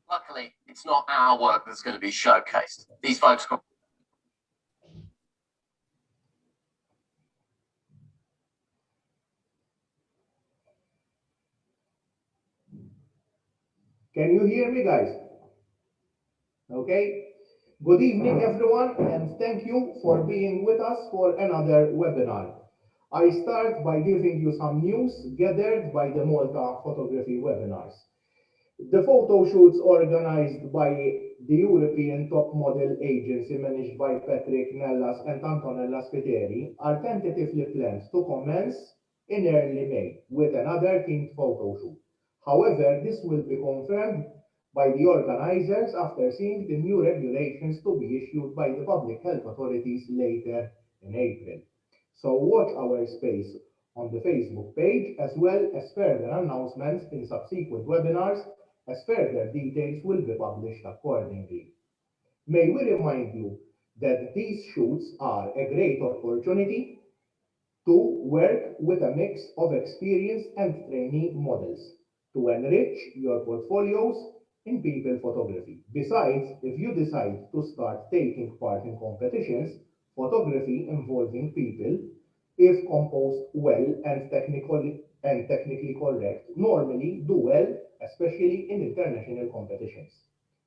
Luckily, it's not our work that's going to be showcased. These folks got. Can you hear me, guys? Okay. Good evening, everyone, and thank you for being with us for another webinar. I start by giving you some news gathered by the Malta Photography Webinars. The photo shoots organized by the European top model agency managed by Patrick Nellas and Antonella Spiteri are tentatively planned to commence in early May with another themed photo shoot. However, this will be confirmed by the organizers after seeing the new regulations to be issued by the public health authorities later in April. So watch our space on the Facebook page as well as further announcements in subsequent webinars as further details will be published accordingly. May we remind you that these shoots are a great opportunity to work with a mix of experienced and trainee models to enrich your portfolios in people photography. Besides, if you decide to start taking part in competitions, photography involving people, if composed well and technically correct, normally do well, especially in international competitions.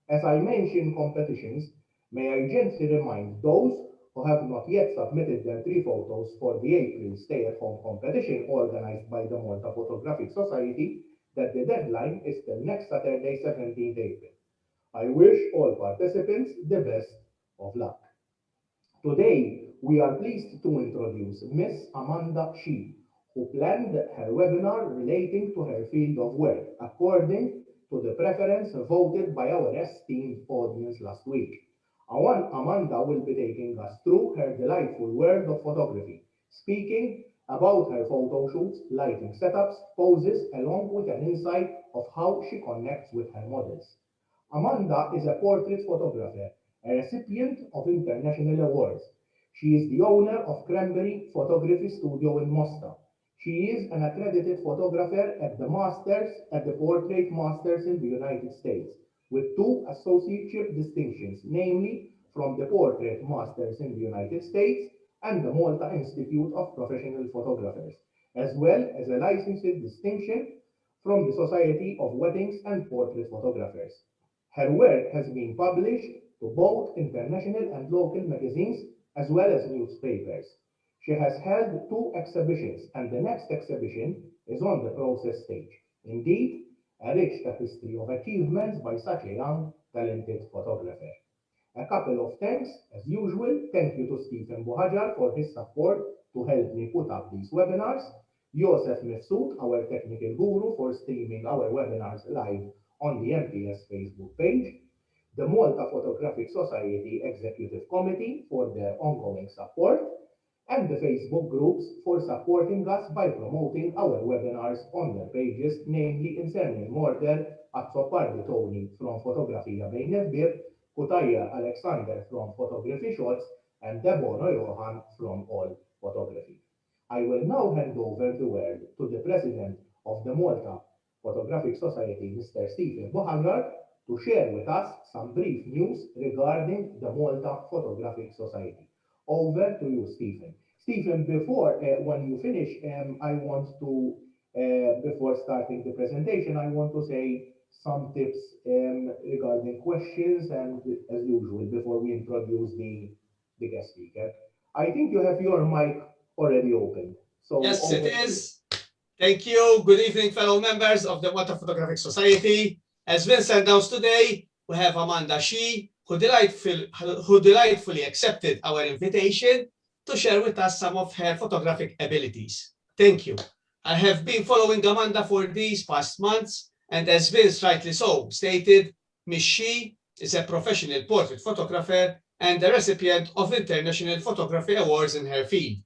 As I mentioned competitions, may I gently remind those who have not yet submitted their 3 photos for the April stay-at-home competition organized by the Malta Photographic Society that the deadline is till next Saturday, 17th April. I wish all participants the best of luck. Today, we are pleased to introduce Ms Amanda Hsu, who planned her webinar relating to her field of work according to the preference voted by our esteemed audience last week. Amanda will be taking us through her delightful world of photography, speaking about her photo shoots, lighting setups, poses, along with an insight of how she connects with her models. Amanda is a portrait photographer, a recipient of international awards. She is the owner of Cranberry Photography Studio in Mosta. She is an accredited photographer at the Portrait Masters in the United States, with 2 associateship distinctions, namely from the Portrait Masters in the United States and the Malta Institute of Professional Photographers, as well as a licensed distinction from the Society of Weddings and Portrait Photographers. Her work has been published to both international and local magazines as well as newspapers. She has held 2 exhibitions, and the next exhibition is on the process stage. Indeed, a rich tapestry of achievements by such a young, talented photographer. A couple of thanks, as usual. Thank you to Stephen Buhajar for his support to help me put up these webinars. Joseph Mifsud, our technical guru, for streaming our webinars live on the MPS Facebook page. The Malta Photographic Society Executive Committee for their ongoing support, and the Facebook groups for supporting us by promoting our webinars on their pages, namely in surname order, Azzopardi Tony from Fotografia Bejn il-Bib, Kutaya Alexander from Photography Shots, and Debono Johan from All Photography. I will now hand over the word to the President of the Malta Photographic Society, Mr. Stephen Buhajar, to share with us some brief news regarding the Malta Photographic Society. Over to you, Stephen. Stephen, before when you finish, I want to, before starting the presentation, I want to say some tips regarding questions and, as usual, before we introduce the guest speaker. I think you have your mic already open. So yes, it is. Thank you. Good evening, fellow members of the Malta Photographic Society. As Vince announced today, we have Amanda Hsu, who delightfully accepted our invitation to share with us some of her photographic abilities. Thank you. I have been following Amanda for these past months, and as Vince rightly so stated, Ms. Hsu is a professional portrait photographer and a recipient of international photography awards in her field.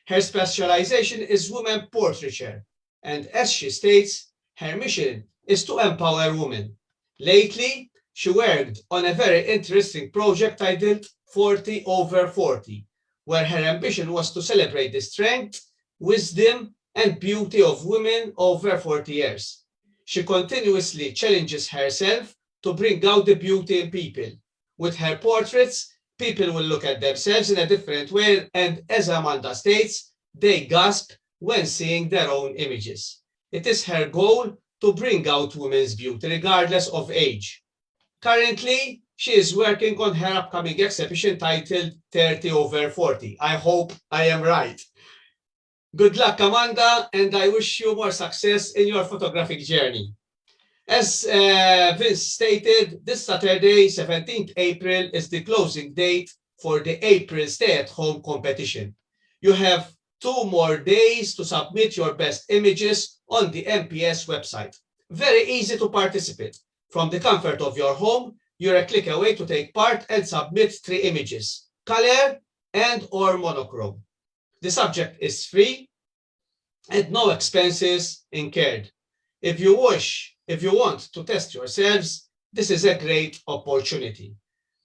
Her specialization is women portraiture, and as she states, her mission is to empower women. Lately, she worked on a very interesting project titled 40 over 40, where her ambition was to celebrate the strength, wisdom, and beauty of women over 40 years. She continuously challenges herself to bring out the beauty in people. With her portraits, people will look at themselves in a different way, and as Amanda states, they gasp when seeing their own images. It is her goal to bring out women's beauty regardless of age. Currently, she is working on her upcoming exhibition titled 30 over 40. I hope I am right. Good luck, Amanda, and I wish you more success in your photographic journey. As Vince stated, this Saturday, 17th April, is the closing date for the April stay-at-home competition. You have 2 more days to submit your best images on the MPS website. Very easy to participate. From the comfort of your home, you're a click away to take part and submit 3 images, color and or monochrome. The subject is free and no expenses incurred. If you want to test yourselves, this is a great opportunity.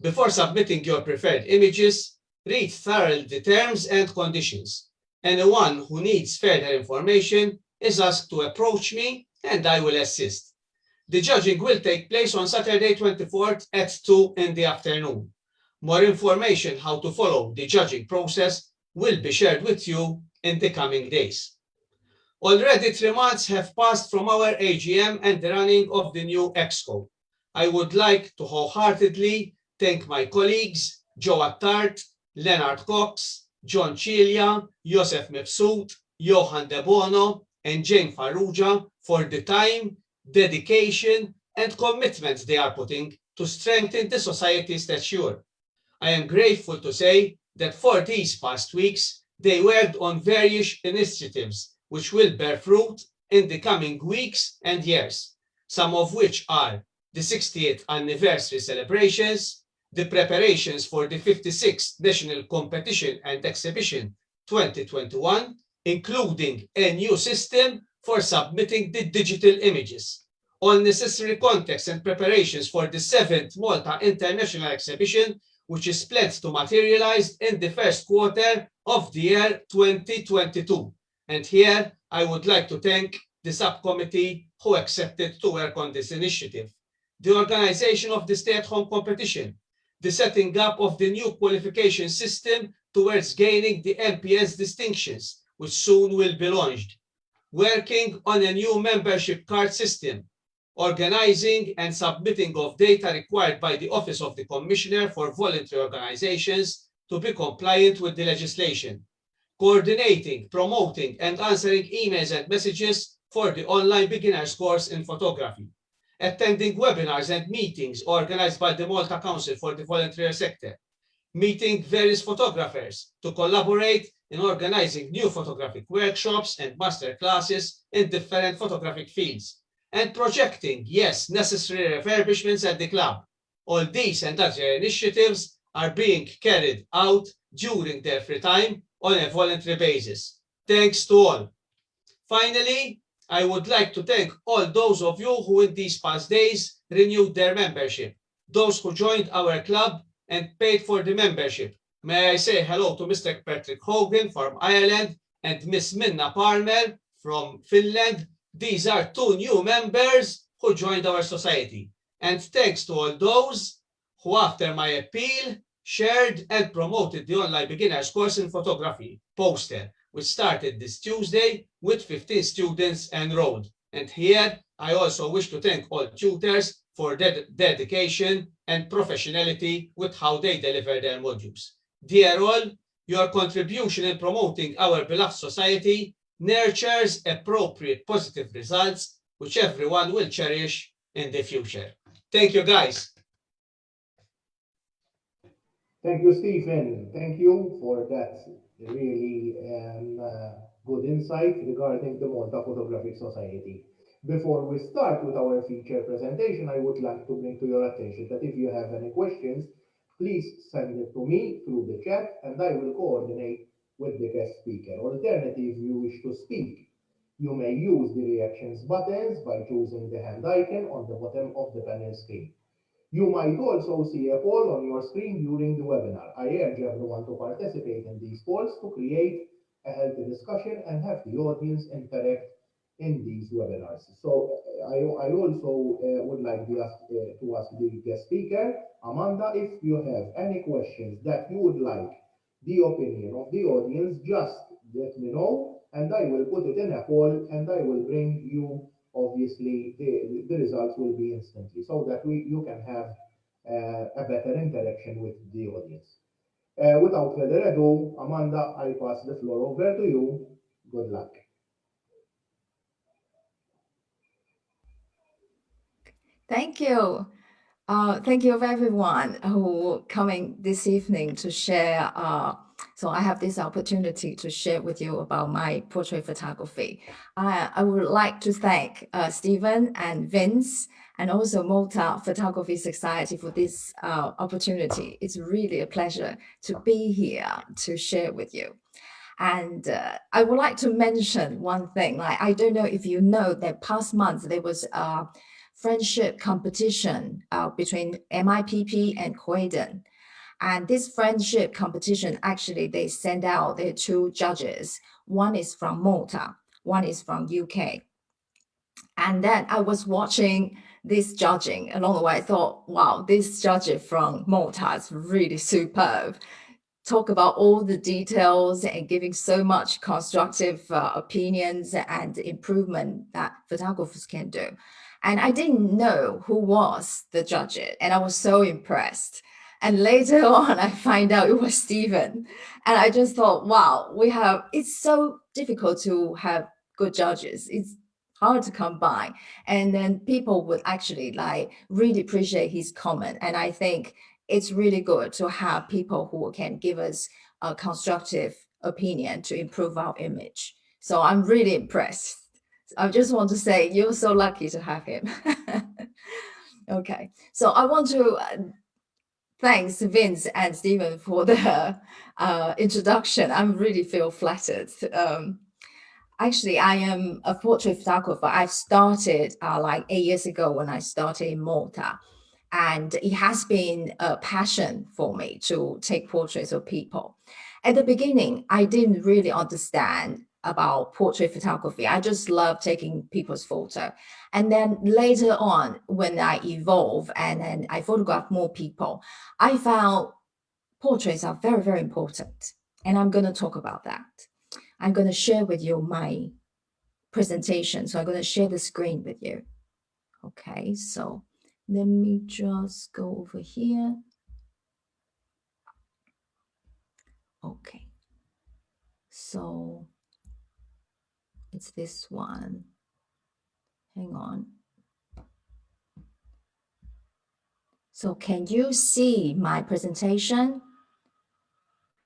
Before submitting your preferred images, read thoroughly the terms and conditions. Anyone who needs further information is asked to approach me and I will assist. The judging will take place on Saturday 24th at 2 in the afternoon. More information how to follow the judging process will be shared with you in the coming days. Already 3 months have passed from our AGM and the running of the new Exco. I would like to wholeheartedly thank my colleagues, Joe Attart, Leonard Cox, John Cilia, Joseph Mifsud, Johan De Bono, and Jane Farrugia for the time, dedication, and commitment they are putting to strengthen the society's stature. I am grateful to say that for these past weeks, they worked on various initiatives which will bear fruit in the coming weeks and years, some of which are the 60th anniversary celebrations, the preparations for the 56th National Competition and Exhibition 2021, including a new system for submitting the digital images, all necessary context and preparations for the 7th Malta International Exhibition, which is planned to materialize in the first quarter of the year 2022. And here, I would like to thank the subcommittee who accepted to work on this initiative, the organization of the stay-at-home competition, the setting up of the new qualification system towards gaining the MPS distinctions, which soon will be launched, working on a new membership card system, organizing and submitting of data required by the Office of the Commissioner for Voluntary Organizations to be compliant with the legislation, coordinating, promoting, and answering emails and messages for the online beginners course in photography, attending webinars and meetings organized by the Malta Council for the Volunteer Sector, meeting various photographers to collaborate in organizing new photographic workshops and master classes in different photographic fields, and projecting, yes, necessary refurbishments at the club. All these and other initiatives are being carried out during their free time on a voluntary basis. Thanks to all. Finally, I would like to thank all those of you who in these past days renewed their membership, those who joined our club and paid for the membership. May I say hello to Mr. Patrick Hogan from Ireland and Miss Minna Palmer from Finland. These are 2 new members who joined our society. And thanks to all those who, after my appeal, shared and promoted the online beginners course in photography poster, which started this Tuesday with 15 students enrolled. And here, I also wish to thank all tutors for their dedication and professionality with how they deliver their modules. Dear all, your contribution in promoting our beloved society nurtures appropriate positive results, which everyone will cherish in the future. Thank you, guys. Thank you, Stephen. Thank you for that really good insight regarding the Malta Photographic Society. Before we start with our feature presentation, I would like to bring to your attention that if you have any questions, please send it to me through the chat and I will coordinate with the guest speaker. Alternatively, if you wish to speak, you may use the reactions buttons by choosing the hand icon on the bottom of the panel screen. You might also see a poll on your screen during the webinar. I urge everyone to participate in these polls to create a healthy discussion and have the audience interact in these webinars. So I also would like to ask the guest speaker, Amanda, if you have any questions that you would like the opinion of the audience, just let me know, and I will put it in a poll, and I will bring you, obviously, the results will be instantly, so that you can have a better interaction with the audience. Without further ado, Amanda, I pass the floor over to you. Good luck. Thank you. Thank you everyone who coming this evening to share. So I have this opportunity to share with you about my portrait photography. I would like to thank Stephen and Vince and also Malta Photography Society for this opportunity. It's really a pleasure to be here to share with you. And I would like to mention one thing. Like, I don't know if you know that past month there was a friendship competition between MIPP and accredited. And this friendship competition, actually, they send out their two judges. One is from Malta, one is from UK. And then I was watching this judging along the way. I thought, wow, this judge from Malta is really superb. Talk about all the details and giving so much constructive opinions and improvement that photographers can do. And I didn't know who was the judge, and I was so impressed. And later on, I find out it was Stephen. And I just thought, wow, it's so difficult to have good judges. It's hard to come by. And then people would actually really appreciate his comment. And I think it's really good to have people who can give us a constructive opinion to improve our image. So I'm really impressed. I just want to say you're so lucky to have him. Okay, so I want to thanks Vince and Stephen for the introduction. I really feel flattered. Actually, I am a portrait photographer. I started like 8 years ago when I started in Malta. And it has been a passion for me to take portraits of people. At the beginning, I didn't really understand about portrait photography. I just love taking people's photo. And then later on, when I evolve and then I photograph more people, I found portraits are very, very important. And I'm going to talk about that. I'm going to share with you my presentation. So I'm going to share the screen with you. Okay, so let me just go over here. Okay, so it's this one. Hang on. So can you see my presentation?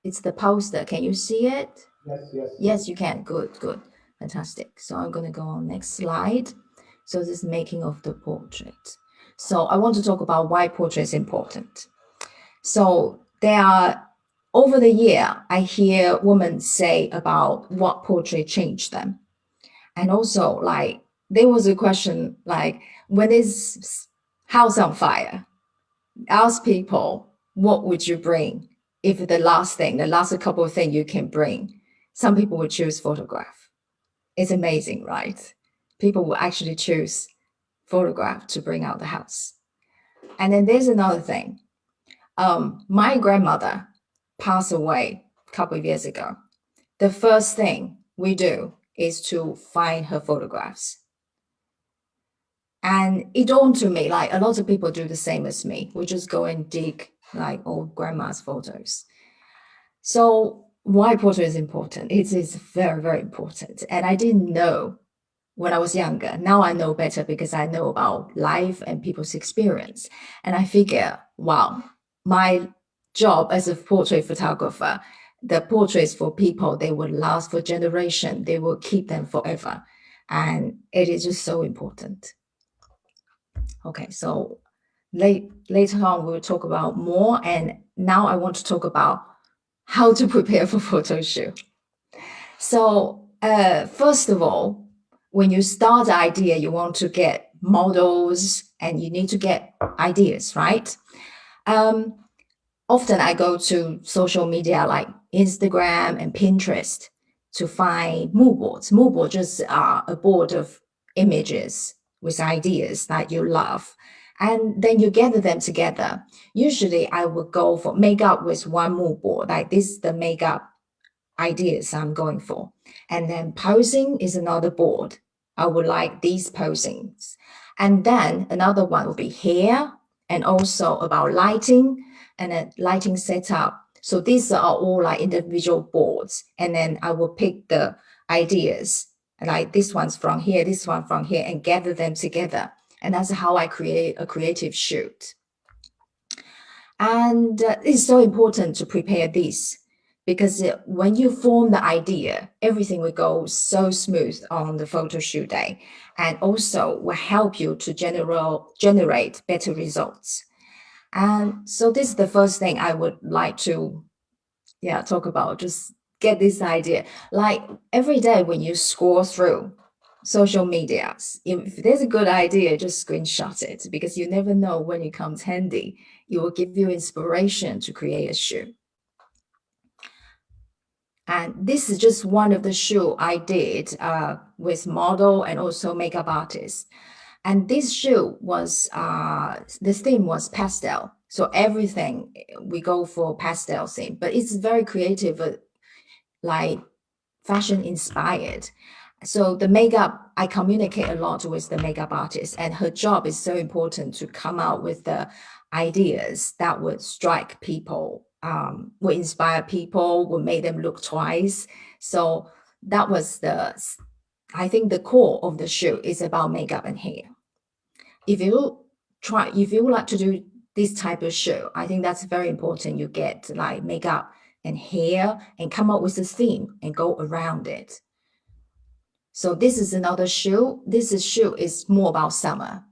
It's the poster. Can you see it? Yes, yes. Yes, you can. Good, good. Fantastic. So I'm going to go on next slide. So this is making of the portrait. So I want to talk about why portrait is important. So there are, over the year, I hear women say about what portrait changed them. And also, like, there was a question, like, when is house on fire? Ask people, what would you bring if the last couple of things you can bring? Some people would choose photograph. It's amazing, right? People will actually choose photograph to bring out the house. And then there's another thing. My grandmother passed away a couple of years ago. The first thing we do is to find her photographs. And it dawned to me, like a lot of people do the same as me. We just go and dig like old grandma's photos. So why portrait is important? It is very, very important. And I didn't know when I was younger. Now I know better because I know about life and people's experience. And I figure, wow, my job as a portrait photographer, the portraits for people, they will last for generation. They will keep them forever. And it is just so important. Okay, so later on, we'll talk about more. And now I want to talk about how to prepare for photo shoot. So first of all, when you start the idea, you want to get models and you need to get ideas, right? Often I go to social media like Instagram and Pinterest to find mood boards. Mood boards just are a board of images with ideas that you love, and then you gather them together. Usually I would go for makeup with one mood board, like this is the makeup ideas I'm going for. And then posing is another board. I would like these posings. And then another one will be hair, and also about lighting and then lighting setup. So these are all like individual boards. And then I will pick the ideas, like this one's from here, this one from here, and gather them together. And that's how I create a creative shoot. And it's so important to prepare this, because when you form the idea, everything will go so smooth on the photo shoot day, and also will help you to generate better results. And so this is the first thing I would like to talk about. Just get this idea. Like every day when you scroll through social media, if there's a good idea, just screenshot it, because you never know when it comes handy. It will give you inspiration to create a shoot. And this is just one of the shoot I did with model and also makeup artist. And this shoot was, the theme was pastel. So everything we go for pastel theme, but it's very creative, like fashion inspired. So the makeup, I communicate a lot with the makeup artist, and her job is so important to come out with the ideas that would strike people, would inspire people, would make them look twice. So that was I think the core of the show is about makeup and hair. If you would like to do this type of show, I think that's very important. You get like makeup and hair and come up with a theme and go around it. So this is another shoe. This shoe is more about summer.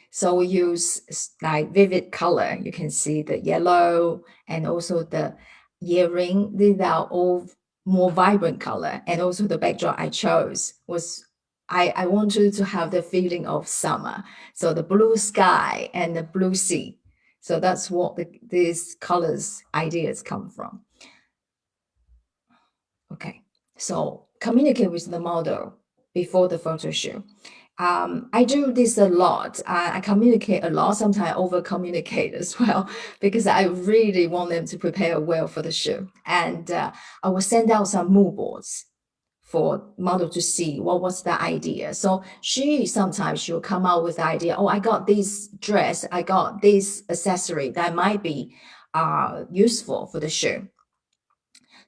So we use like vivid color. You can see the yellow and also the earring. These are all more vibrant color. And also the backdrop I chose was, I wanted to have the feeling of summer. So the blue sky and the blue sea. So that's what these colors ideas come from. Okay, so communicate with the model before the photo shoot. I do this a lot. I communicate a lot. Sometimes I over communicate as well, because I really want them to prepare well for the shoot. And I will send out some mood boards for model to see what was the idea. So sometimes she'll come out with the idea, oh, I got this dress, I got this accessory that might be useful for the shoot.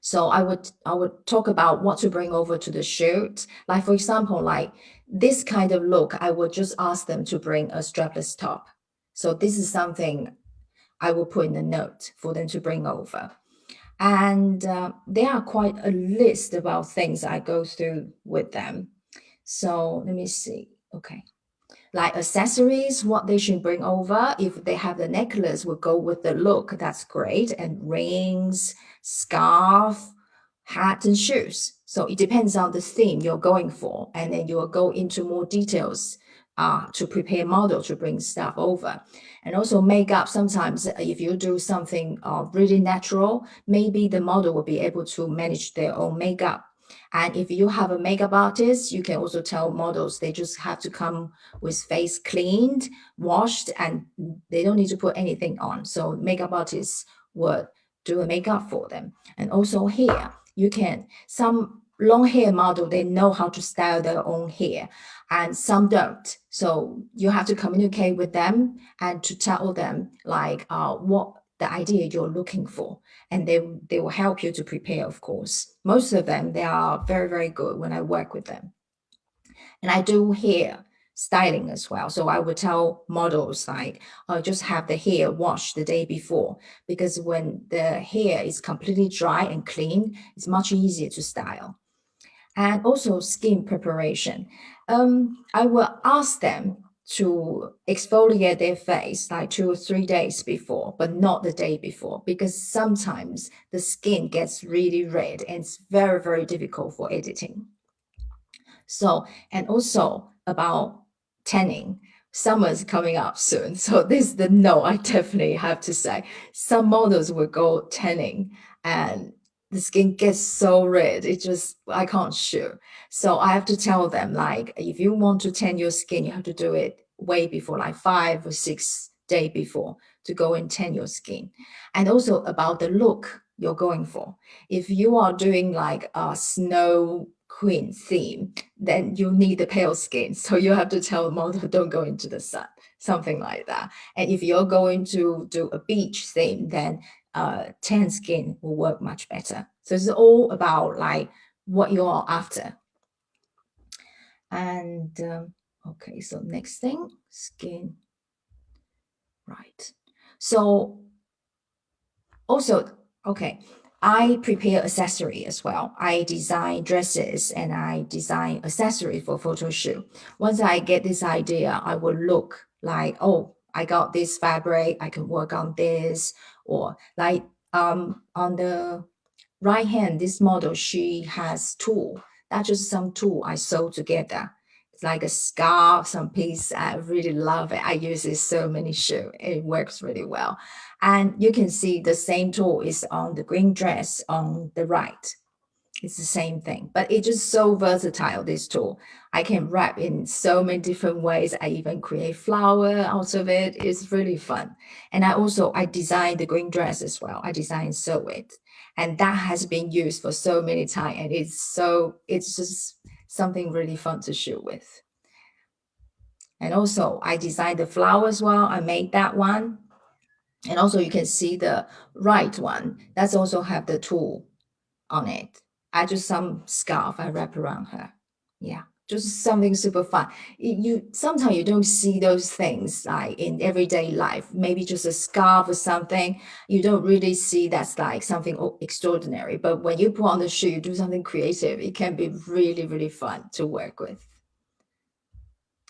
So I would talk about what to bring over to the shoot. Like for example, like this kind of look, I would just ask them to bring a strapless top. So this is something I will put in the note for them to bring over. And there are quite a list about things I go through with them. So let me see. Okay. Like accessories, what they should bring over. If they have the necklace, will go with the look. That's great. And rings, scarf, hat, and shoes. So it depends on the theme you're going for. And then you'll go into more details to prepare model to bring stuff over. And also makeup, sometimes if you do something really natural, maybe the model will be able to manage their own makeup. And if you have a makeup artist, you can also tell models they just have to come with face cleaned, washed, and they don't need to put anything on. So makeup artists would do a makeup for them. And also hair, some long hair model, they know how to style their own hair, and some don't. So you have to communicate with them and to tell them like what the idea you're looking for, and they will help you to prepare, of course. Most of them, they are very, very good when I work with them. And I do hair styling as well. So I would tell models like, just have the hair washed the day before, because when the hair is completely dry and clean, it's much easier to style. And also skin preparation. I will ask them to exfoliate their face like 2 or 3 days before, but not the day before, because sometimes the skin gets really red and it's very, very difficult for editing. So, and also about tanning. Summer is coming up soon. So this is the no, I definitely have to say. Some models will go tanning, and the skin gets so red, it just, I can't shoot. So I have to tell them, like, if you want to tan your skin, you have to do it way before, like 5 or 6 days before, to go and tan your skin. And also about the look you're going for. If you are doing like a snow queen theme, then you need the pale skin. So you have to tell the model, don't go into the sun, something like that. And if you're going to do a beach theme, then tan skin will work much better. So it's all about like what you're after. And okay, so next thing, skin. Right. So also, okay, I prepare accessory as well. I design dresses and I design accessory for photo shoot. Once I get this idea, I will look like, oh, I got this fabric, I can work on this, or like on the right hand, this model, she has tool. That's just some tool I sew together. It's like a scarf, some piece. I really love it. I use it so many shoes. It works really well. And you can see the same tool is on the green dress on the right. It's the same thing, but it's just so versatile, this tool. I can wrap in so many different ways. I even create flower out of it. It's really fun. And I designed the green dress as well. I designed and sew it. And that has been used for so many times. And it's just something really fun to shoot with. And also I designed the flower as well. I made that one. And also you can see the right one. That's also have the tool on it. I just some scarf I wrap around her. Yeah, just something super fun. Sometimes you don't see those things like in everyday life. Maybe just a scarf or something. You don't really see that's like something extraordinary. But when you put on the shoe, you do something creative. It can be really, really fun to work with.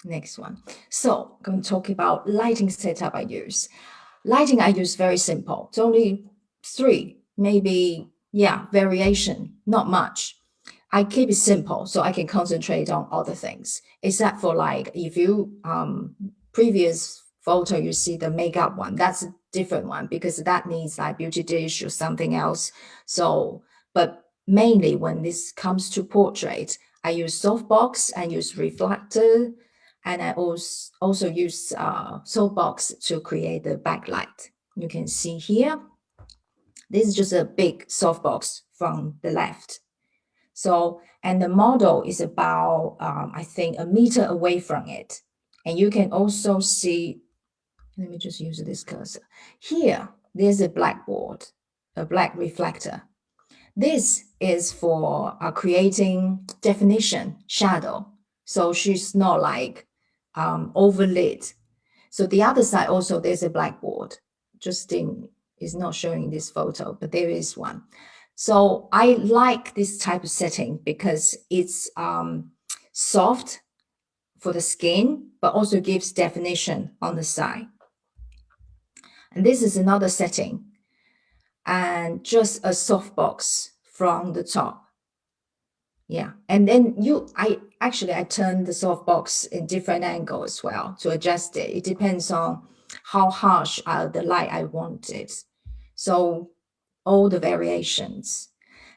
Next one. So I'm going to talk about lighting setup I use. Lighting I use very simple. It's only 3, maybe, yeah, variation, not much. I keep it simple so I can concentrate on other things, except for like if you previous photo you see the makeup one, that's a different one because that needs like beauty dish or something else. So, but mainly when this comes to portrait, I use softbox, I use reflector, and I also use softbox to create the backlight. You can see here, this is just a big softbox from the left. So, and the model is about, I think, 1 meter away from it. And you can also see, let me just use this cursor. Here, there's a blackboard, a black reflector. This is for creating definition, shadow. So she's not like overlit. So the other side also, there's a blackboard. Justin is not showing this photo, but there is one. So I like this type of setting because it's soft for the skin, but also gives definition on the side. And this is another setting, and just a softbox from the top. Yeah, and then I turn the softbox in different angle as well to adjust it. It depends on how harsh the light I want it. So all the variations.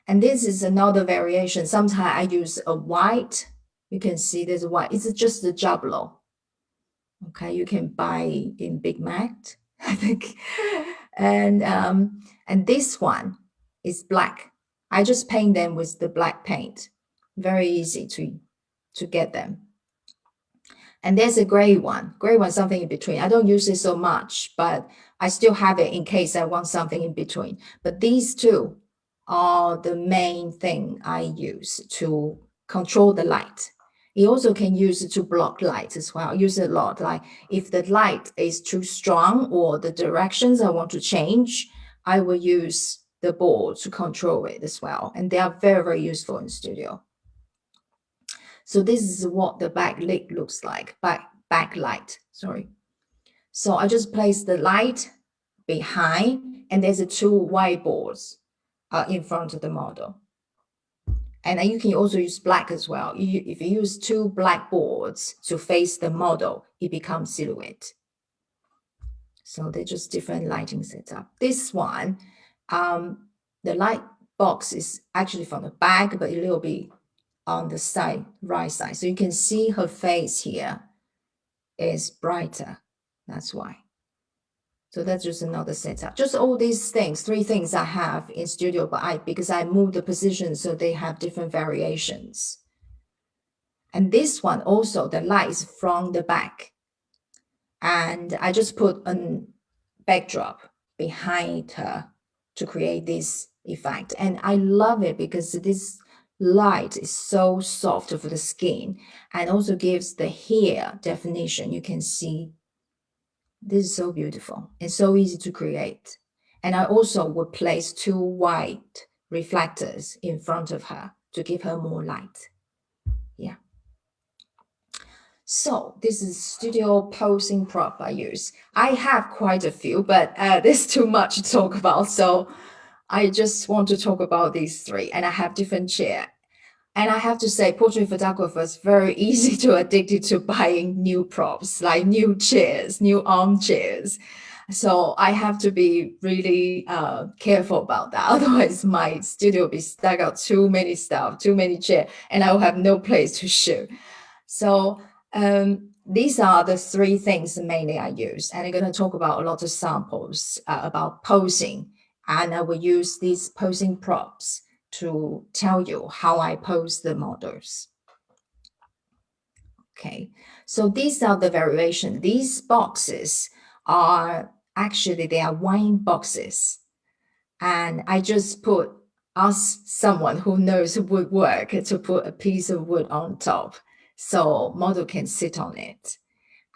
And this is another variation. Sometimes I use a white. You can see there's a white. It's just a Jablo. Okay, you can buy in Big Mac, I think. And this one is black. I just paint them with the black paint. Very easy to get them. And there's a gray one. Gray one, something in between. I don't use it so much, but I still have it in case I want something in between. But these two are the main thing I use to control the light. You also can use it to block light as well. I use it a lot. Like if the light is too strong or the directions I want to change, I will use the board to control it as well. And they are very, very useful in studio. So this is what the backlit looks like, backlight, sorry. So I just place the light behind, and there's 2 whiteboards in front of the model. And you can also use black as well. If you use 2 blackboards to face the model, it becomes silhouette. So they're just different lighting setup. This one, the light box is actually from the back, but it will be on the side, right side. So you can see her face here is brighter. That's why. So that's just another setup. Just all these things, 3 things I have in studio, but because I moved the position, so they have different variations. And this one also, the light is from the back. And I just put a backdrop behind her to create this effect. And I love it because this light is so soft for the skin and also gives the hair definition. You can see this is so beautiful and so easy to create. And I also would place 2 white reflectors in front of her to give her more light. Yeah. So this is studio posing prop I use. I have quite a few, but there's too much to talk about. So I just want to talk about these 3, and I have different chair. And I have to say, portrait photographers very easy to addicted to buying new props, like new chairs, new armchairs. So I have to be really careful about that. Otherwise, my studio will be stuck out too many stuff, too many chairs, and I will have no place to shoot. So these are the 3 things mainly I use. And I'm going to talk about a lot of samples about posing. And I will use these posing props to tell you how I pose the models. Okay, so these are the variation. These boxes are actually, they are wine boxes. And I just ask someone who knows woodwork to put a piece of wood on top so model can sit on it.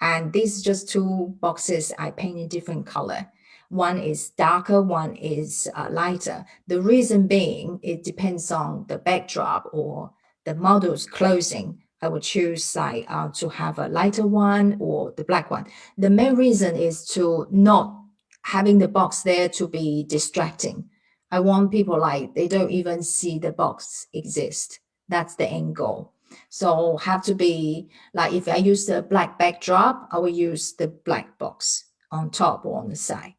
And these just 2 boxes I paint in different color. One is darker, one is lighter. The reason being, it depends on the backdrop or the model's clothing. I would choose to have a lighter one or the black one. The main reason is to not having the box there to be distracting. I want people they don't even see the box exist. That's the end goal. So have to be if I use the black backdrop, I will use the black box on top or on the side.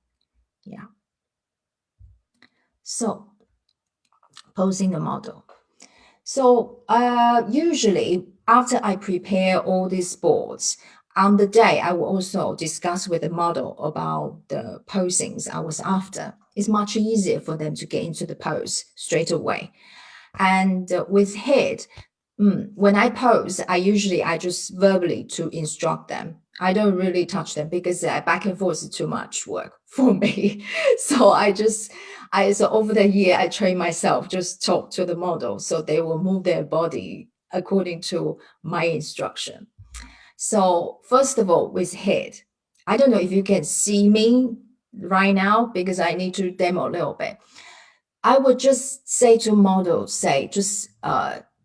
Yeah. So posing the model. So usually after I prepare all these boards, on the day I will also discuss with the model about the posings I was after. It's much easier for them to get into the pose straight away. And with head, when I pose, I just verbally to instruct them. I don't really touch them because back and forth is too much work for me. So so over the year, I train myself, just talk to the model so they will move their body according to my instruction. So first of all, with head, I don't know if you can see me right now because I need to demo a little bit. I would just say to model, just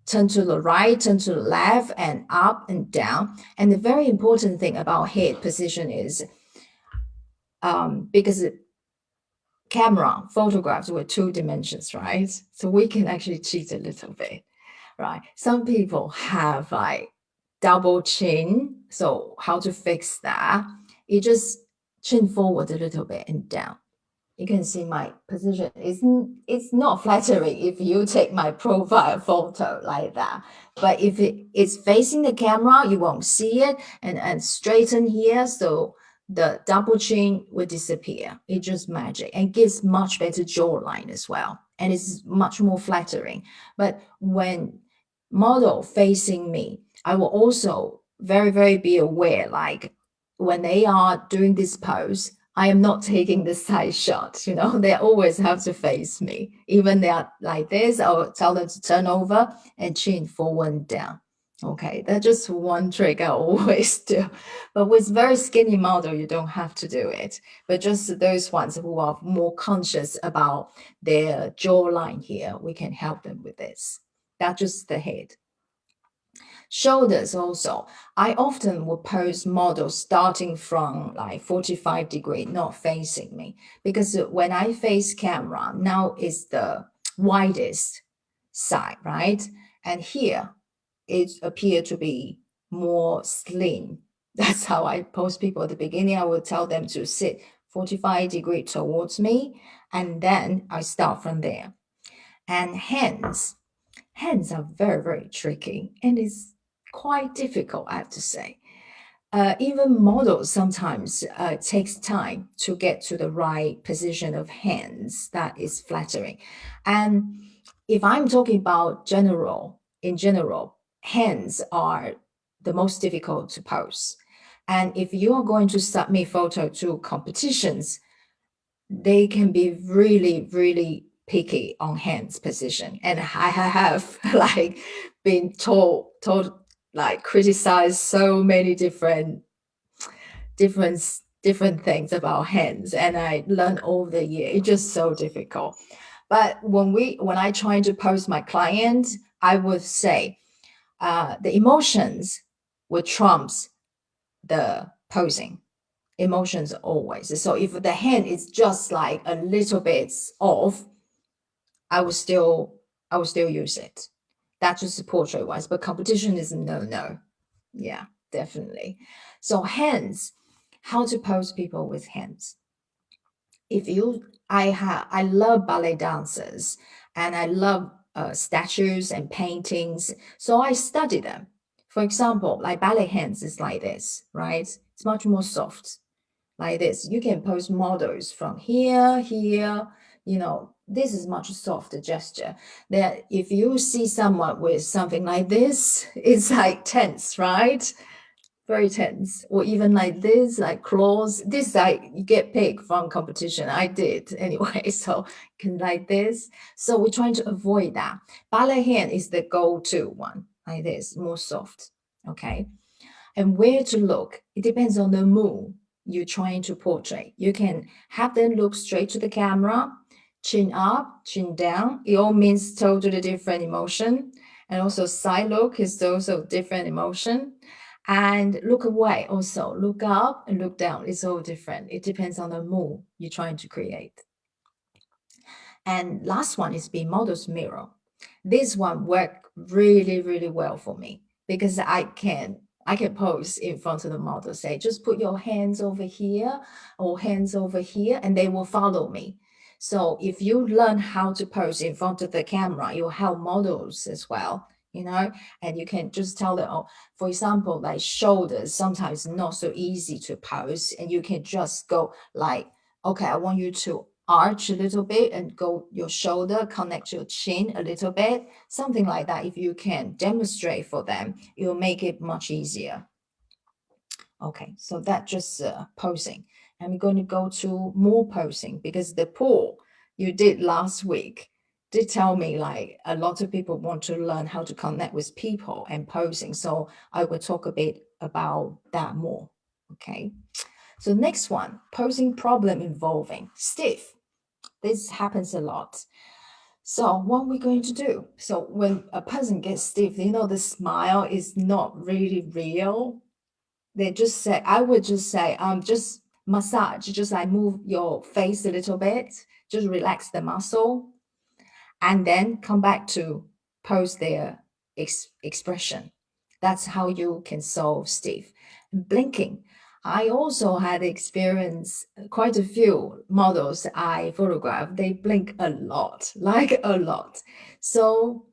turn to the right, turn to the left, and up and down. And the very important thing about head position is because camera photographs with 2 dimensions, right? So we can actually cheat a little bit, right? Some people have double chin. So how to fix that? You just chin forward a little bit and down. You can see my position. It's not flattering if you take my profile photo like that. But if it's facing the camera, you won't see it. And straighten here, so the double chin will disappear. It's just magic and gives much better jawline as well. And it's much more flattering. But when model facing me, I will also very, very be aware, when they are doing this pose, I am not taking the side shot, they always have to face me. Even they are like this, I will tell them to turn over and chin forward and down. Okay, that's just one trick I always do. But with very skinny model, you don't have to do it. But just those ones who are more conscious about their jawline here, we can help them with this. That's just the head. Shoulders also. I often will pose models starting from 45 degree, not facing me. Because when I face camera, now is the widest side, right? And here, it appears to be more slim. That's how I pose people at the beginning. I will tell them to sit 45 degree towards me, and then I start from there. And hands are very, very tricky, and it's quite difficult, I have to say. Even models sometimes takes time to get to the right position of hands that is flattering. And if I'm talking about in general, hands are the most difficult to pose. And if you are going to submit photo to competitions, they can be really, really picky on hands position. And I have like been told like criticized so many different things about hands, and I learned over the year. It's just so difficult. But when I try to pose my client, I would say the emotions would trumps the posing. Emotions always. So if the hand is just like a little bit off, I will still use it. That's just portrait wise, but competition is no. Yeah, definitely. So hands, how to pose people with hands. I love ballet dancers, and I love statues and paintings. So I study them. For example, like ballet hands is like this, right? It's much more soft, like this. You can pose models from here, this is much softer gesture. That if you see someone with something like this, it's like tense, right? Very tense. Or even like this, like claws. This like you get picked from competition. I did anyway, so can like this. So we're trying to avoid that. Ballet hand is the go-to one, like this, more soft. Okay. And where to look, it depends on the mood you're trying to portray. You can have them look straight to the camera, chin up, chin down. It all means totally different emotion. And also side look is also different emotion. And look away also, look up and look down. It's all different. It depends on the mood you're trying to create. And last one is be model's mirror. This one worked really, really well for me because I can pose in front of the model, say, just put your hands over here or hands over here, and they will follow me. So if you learn how to pose in front of the camera, you'll help models as well, and you can just tell them, oh, for example, like shoulders, sometimes not so easy to pose, and you can just go like, okay, I want you to arch a little bit and go your shoulder, connect your chin a little bit, something like that. If you can demonstrate for them, it will make it much easier. Okay, so that's just posing. I'm going to go to more posing because the poll you did last week did tell me like a lot of people want to learn how to connect with people and posing. So I will talk a bit about that more. Okay, so next one, posing problem involving stiff. This happens a lot. So what we're going to do? So when a person gets stiff, the smile is not really real. I would just say, just massage, just like move your face a little bit, just relax the muscle, and then come back to pose their expression. That's how you can solve stiff. Blinking. I also had experience quite a few models I photographed. They blink a lot, like a lot. So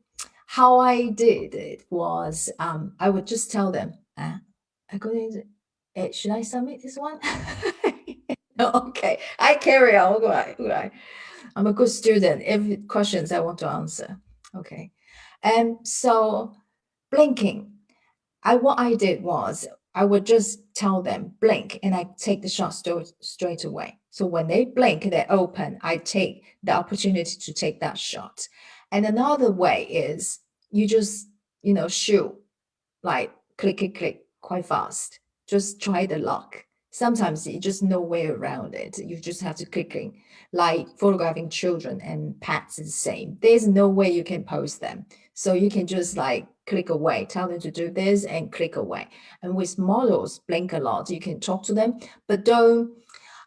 how I did it was I would just tell them, should I submit this one? Okay, I carry on. Right. I'm a good student. Every questions I want to answer. Okay. And so blinking. What I did was I would just tell them blink, and I take the shot straight away. So when they blink, they open, I take the opportunity to take that shot. And another way is you just, shoot, like click, quite fast. Just try the luck. Sometimes you just no way around it. You just have to clicking, like photographing children and pets is the same. There's no way you can post them. So you can just like click away, tell them to do this and click away. And with models, blink a lot. You can talk to them, but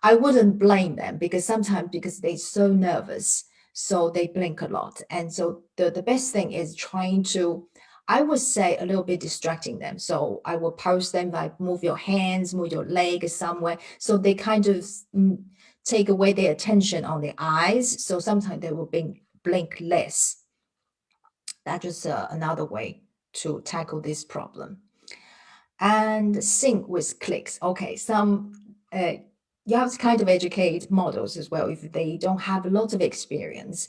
I wouldn't blame them because sometimes they're so nervous, so they blink a lot. And so the best thing is trying to, I would say, a little bit distracting them. So I will post them like move your hands, move your leg somewhere. So they kind of take away their attention on their eyes. So sometimes they will blink less. That's just another way to tackle this problem. And sync with clicks. Okay, you have to kind of educate models as well if they don't have a lot of experience,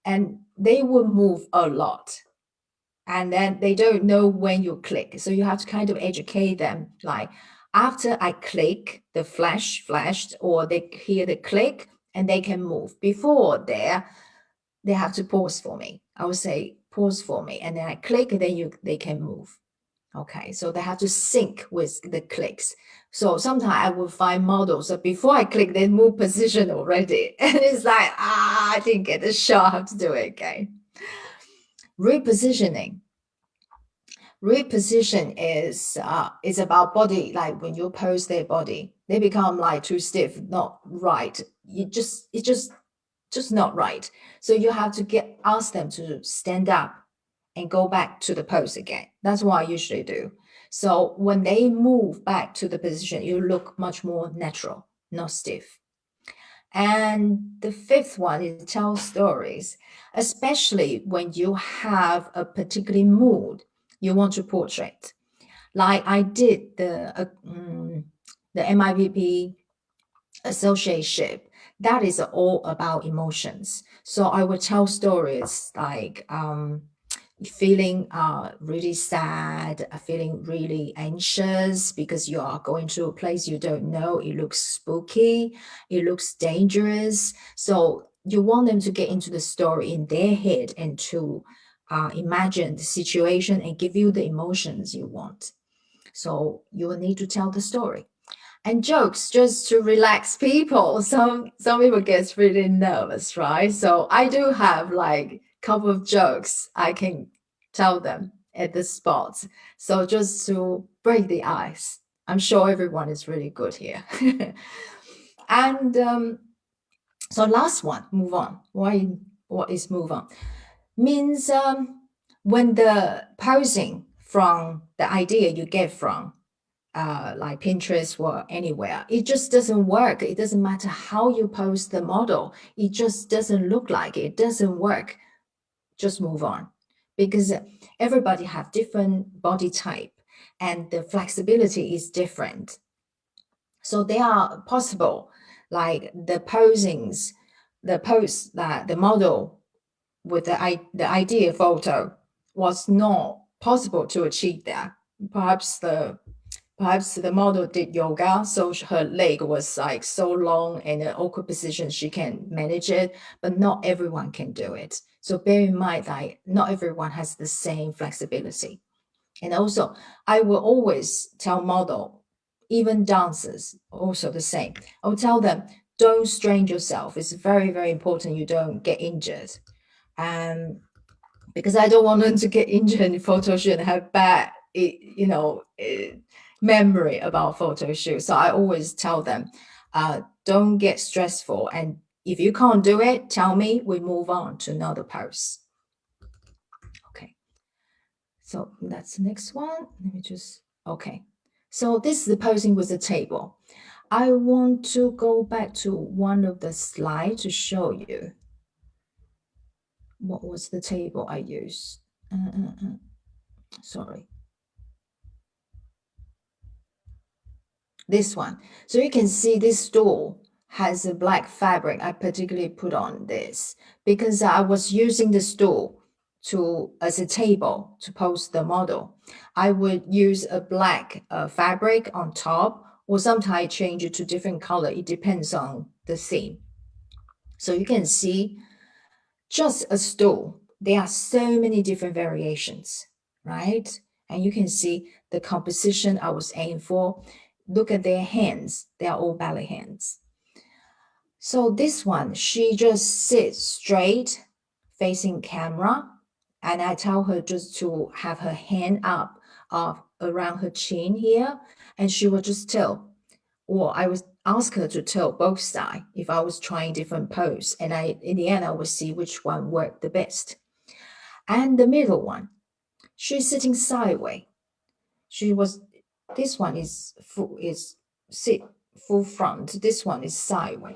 and they will move a lot. And then they don't know when you click. So you have to kind of educate them. Like after I click, the flash flashed, or they hear the click and they can move. Before there, they have to pause for me. I would say pause for me. And then I click, and then they can move. Okay, so they have to sync with the clicks. So sometimes I will find models that before I click, they move position already. And it's like, I didn't get the shot, I have to do it again. Repositioning. Reposition is about body, like when you pose their body, they become like too stiff, not right. It's just not right. So you have to ask them to stand up and go back to the pose again. That's what I usually do. So when they move back to the position, you look much more natural, not stiff. And the fifth one is tell stories, especially when you have a particular mood you want to portray. Like I did the MIPP Associateship. That is all about emotions. So I would tell stories like feeling really sad, feeling really anxious because you are going to a place you don't know. It looks spooky, it looks dangerous. So you want them to get into the story in their head and to imagine the situation and give you the emotions you want. So you will need to tell the story. And jokes just to relax people. Some people get really nervous, right? So I do have like a couple of jokes I can tell them at the spot. So just to break the ice. I'm sure everyone is really good here. And so last one, move on. What is move on? Means when the posing from the idea you get from like Pinterest or anywhere, it just doesn't work. It doesn't matter how you post the model. It just doesn't look like it doesn't work. Just move on, because everybody have different body type and the flexibility is different. So they are possible, like the posings, the pose that the model with the idea photo was not possible to achieve that. Perhaps the model did yoga, so her leg was like so long and an awkward position, she can manage it, but not everyone can do it. So bear in mind that not everyone has the same flexibility. And also, I will always tell model, even dancers, also the same. I will tell them, don't strain yourself. It's very, very important you don't get injured. Because I don't want them to get injured in photo shoot and have bad, memory about photo shoot. So I always tell them, don't get stressful. And if you can't do it, tell me, we move on to another pose. Okay. So that's the next one. Let me okay. So this is the posing with the table. I want to go back to one of the slides to show you what was the table I used. Sorry. This one. So you can see this stool has a black fabric. I particularly put on this because I was using the stool as a table to pose the model. I would use a black fabric on top, or sometimes change it to different color. It depends on the theme. So you can see just a stool. There are so many different variations, right? And you can see the composition I was aiming for. Look at their hands. They are all ballet hands. So this one, she just sits straight facing camera. And I tell her just to have her hand up around her chin here. And she will just tilt. Or I would ask her to tilt both sides if I was trying different pose. And in the end, I would see which one worked the best. And the middle one, she's sitting sideways. This one is full front. This one is sideways.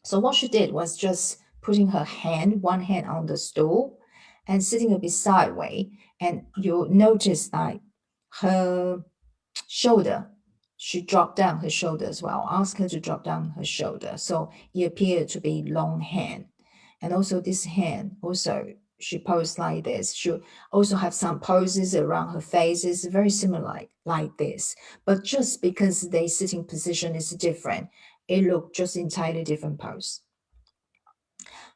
So what she did was just putting her hand, one hand on the stool and sitting a bit sideways. And you'll notice that her shoulder, she dropped down her shoulder as well. Ask her to drop down her shoulder. So it appeared to be long hand. And also this hand, also she posed like this. She also have some poses around her face. It's very similar like this. But just because the sitting position is different, it looked just entirely different pose.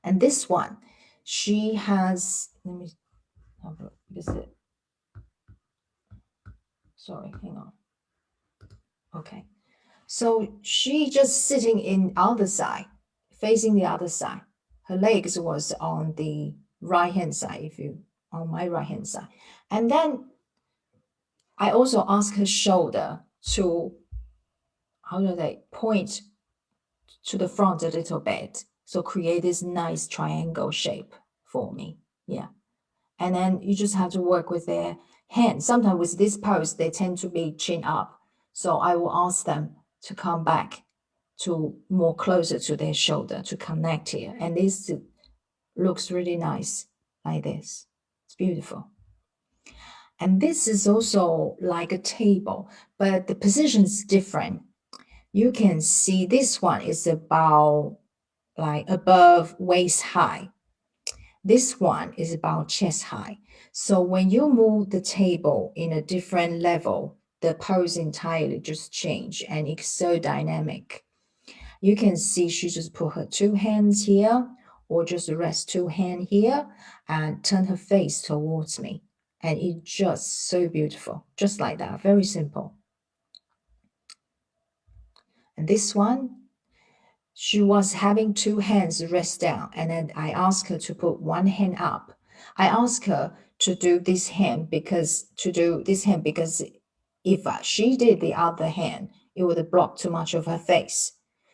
And this one, she has, let me have a look, because sorry, hang on. Okay. So she just sitting in other side, facing the other side. Her legs was on the right hand side, on my right hand side. And then I also asked her shoulder to, how do they point to the front a little bit. So create this nice triangle shape for me. Yeah. And then you just have to work with their hands. Sometimes with this pose, they tend to be chin up. So I will ask them to come back to more closer to their shoulder to connect here. And this looks really nice like this. It's beautiful. And this is also like a table, but the position is different. You can see this one is about like above waist high. This one is about chest high. So when you move the table in a different level, the pose entirely just change and it's so dynamic. You can see she just put her two hands here or just rest two hands here and turn her face towards me. And it's just so beautiful, just like that, very simple. And this one, she was having two hands rest down, and then I asked her to put one hand up. I asked her to do this hand because if she did the other hand, it would block too much of her face.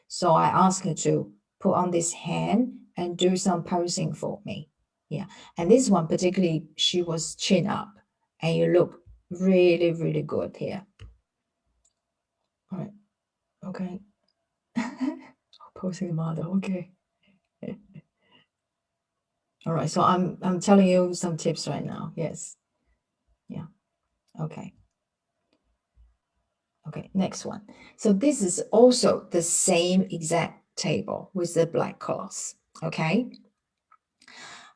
So I asked her to put on this hand and do some posing for me. Yeah, and this one particularly, she was chin up, and you look really, really good here. All right, okay. Posing model, okay. All right, so I'm telling you some tips right now. Yes. Yeah. Okay. Okay, next one. So this is also the same exact table with the black cloth. Okay.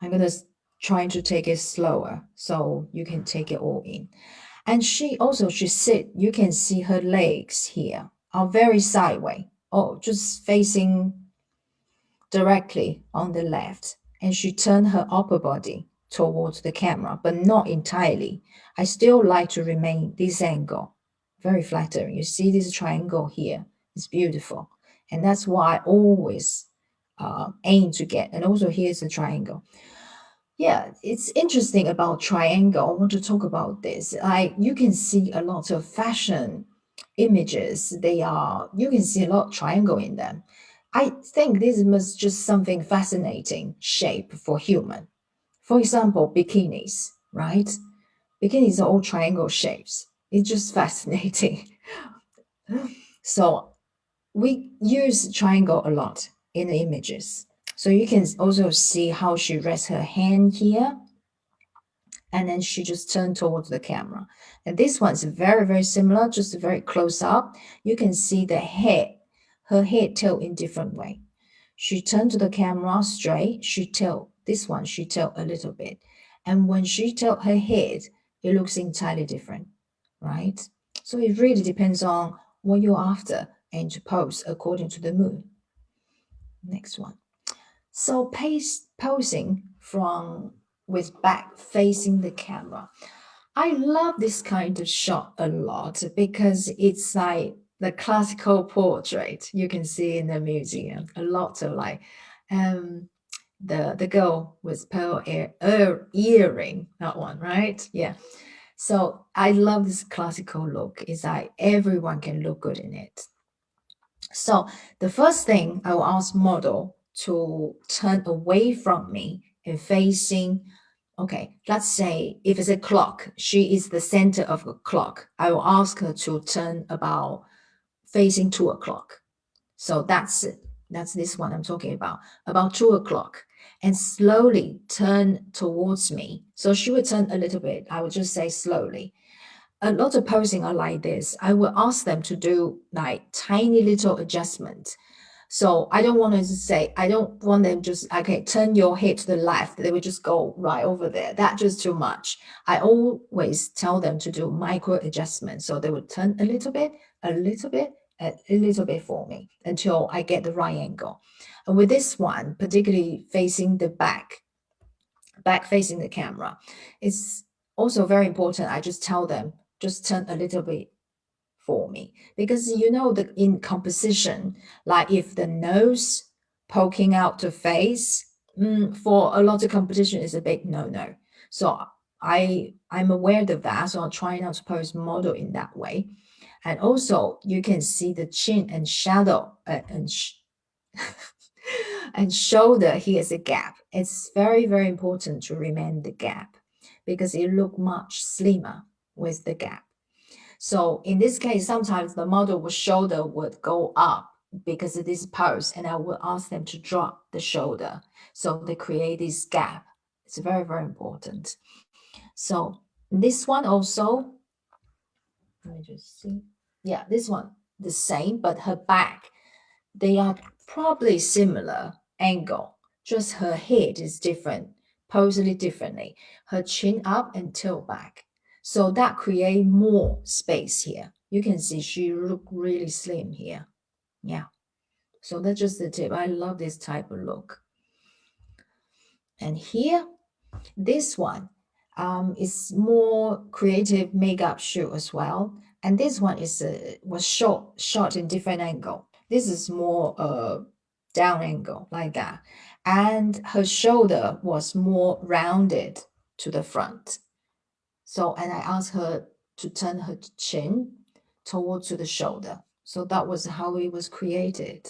I'm gonna try to take it slower so you can take it all in. And she sit, you can see her legs here are very sideways. Oh, just facing directly on the left, and she turned her upper body towards the camera, but not entirely. I still like to remain this angle. Very flattering. You see this triangle here? It's beautiful. And that's why I always aim to get. And also here's the triangle. Yeah, it's interesting about triangle. I want to talk about this. You can see a lot of fashion images. You can see a lot of triangle in them. I think this was just something fascinating shape for human. For example, bikinis, right? Bikinis are all triangle shapes. It's just fascinating. So we use triangle a lot in the images. So you can also see how she rests her hand here. And then she just turned towards the camera. And this one's very, very similar, just very close up. You can see the head, her head tilt in different way. She turned to the camera straight. She tilt a little bit. And when she tilt her head, it looks entirely different, right? So it really depends on what you're after and to pose according to the mood. Next one. So posing with back facing the camera. I love this kind of shot a lot because it's like the classical portrait you can see in the museum. A lot of like the girl with pearl earring, that one, right? Yeah. So I love this classical look. It's like everyone can look good in it. So the first thing I will ask model to turn away from me and facing, okay, let's say if it's a clock, she is the center of the clock. I will ask her to turn about facing 2 o'clock. So that's it. That's this one I'm talking about 2 o'clock. and slowly turn towards me. So she would turn a little bit. I would just say slowly. A lot of posing are like this. I will ask them to do like tiny little adjustments. So I don't want to say, I don't want them just, okay, turn your head to the left. They would just go right over there. That's just too much. I always tell them to do micro adjustments. So they would turn a little bit, a little bit, a little bit for me until I get the right angle. And with this one, particularly facing the back facing the camera, it's also very important. I just tell them, just turn a little bit for me, because you know that in composition, like if the nose poking out the face, for a lot of competition is a big no. So I'm aware of that, so I'll try not to pose model in that way. And also you can see the chin and shadow and shoulder, here's a gap. It's very, very important to remain the gap because it look much slimmer with the gap. So in this case, sometimes the model with shoulder would go up because of this pose, and I will ask them to drop the shoulder. So they create this gap. It's very, very important. So this one also, let me just see. Yeah, this one, the same, but her back, they are probably similar angle, just her head is different, posing differently. Her chin up and tilt back. So that create more space here. You can see she look really slim here. Yeah. So that's just the tip. I love this type of look. And here, this one is more creative makeup shoot as well. And this one is was shot in different angle. This is more down angle like that. And her shoulder was more rounded to the front. So, and I asked her to turn her chin towards to the shoulder. So that was how it was created.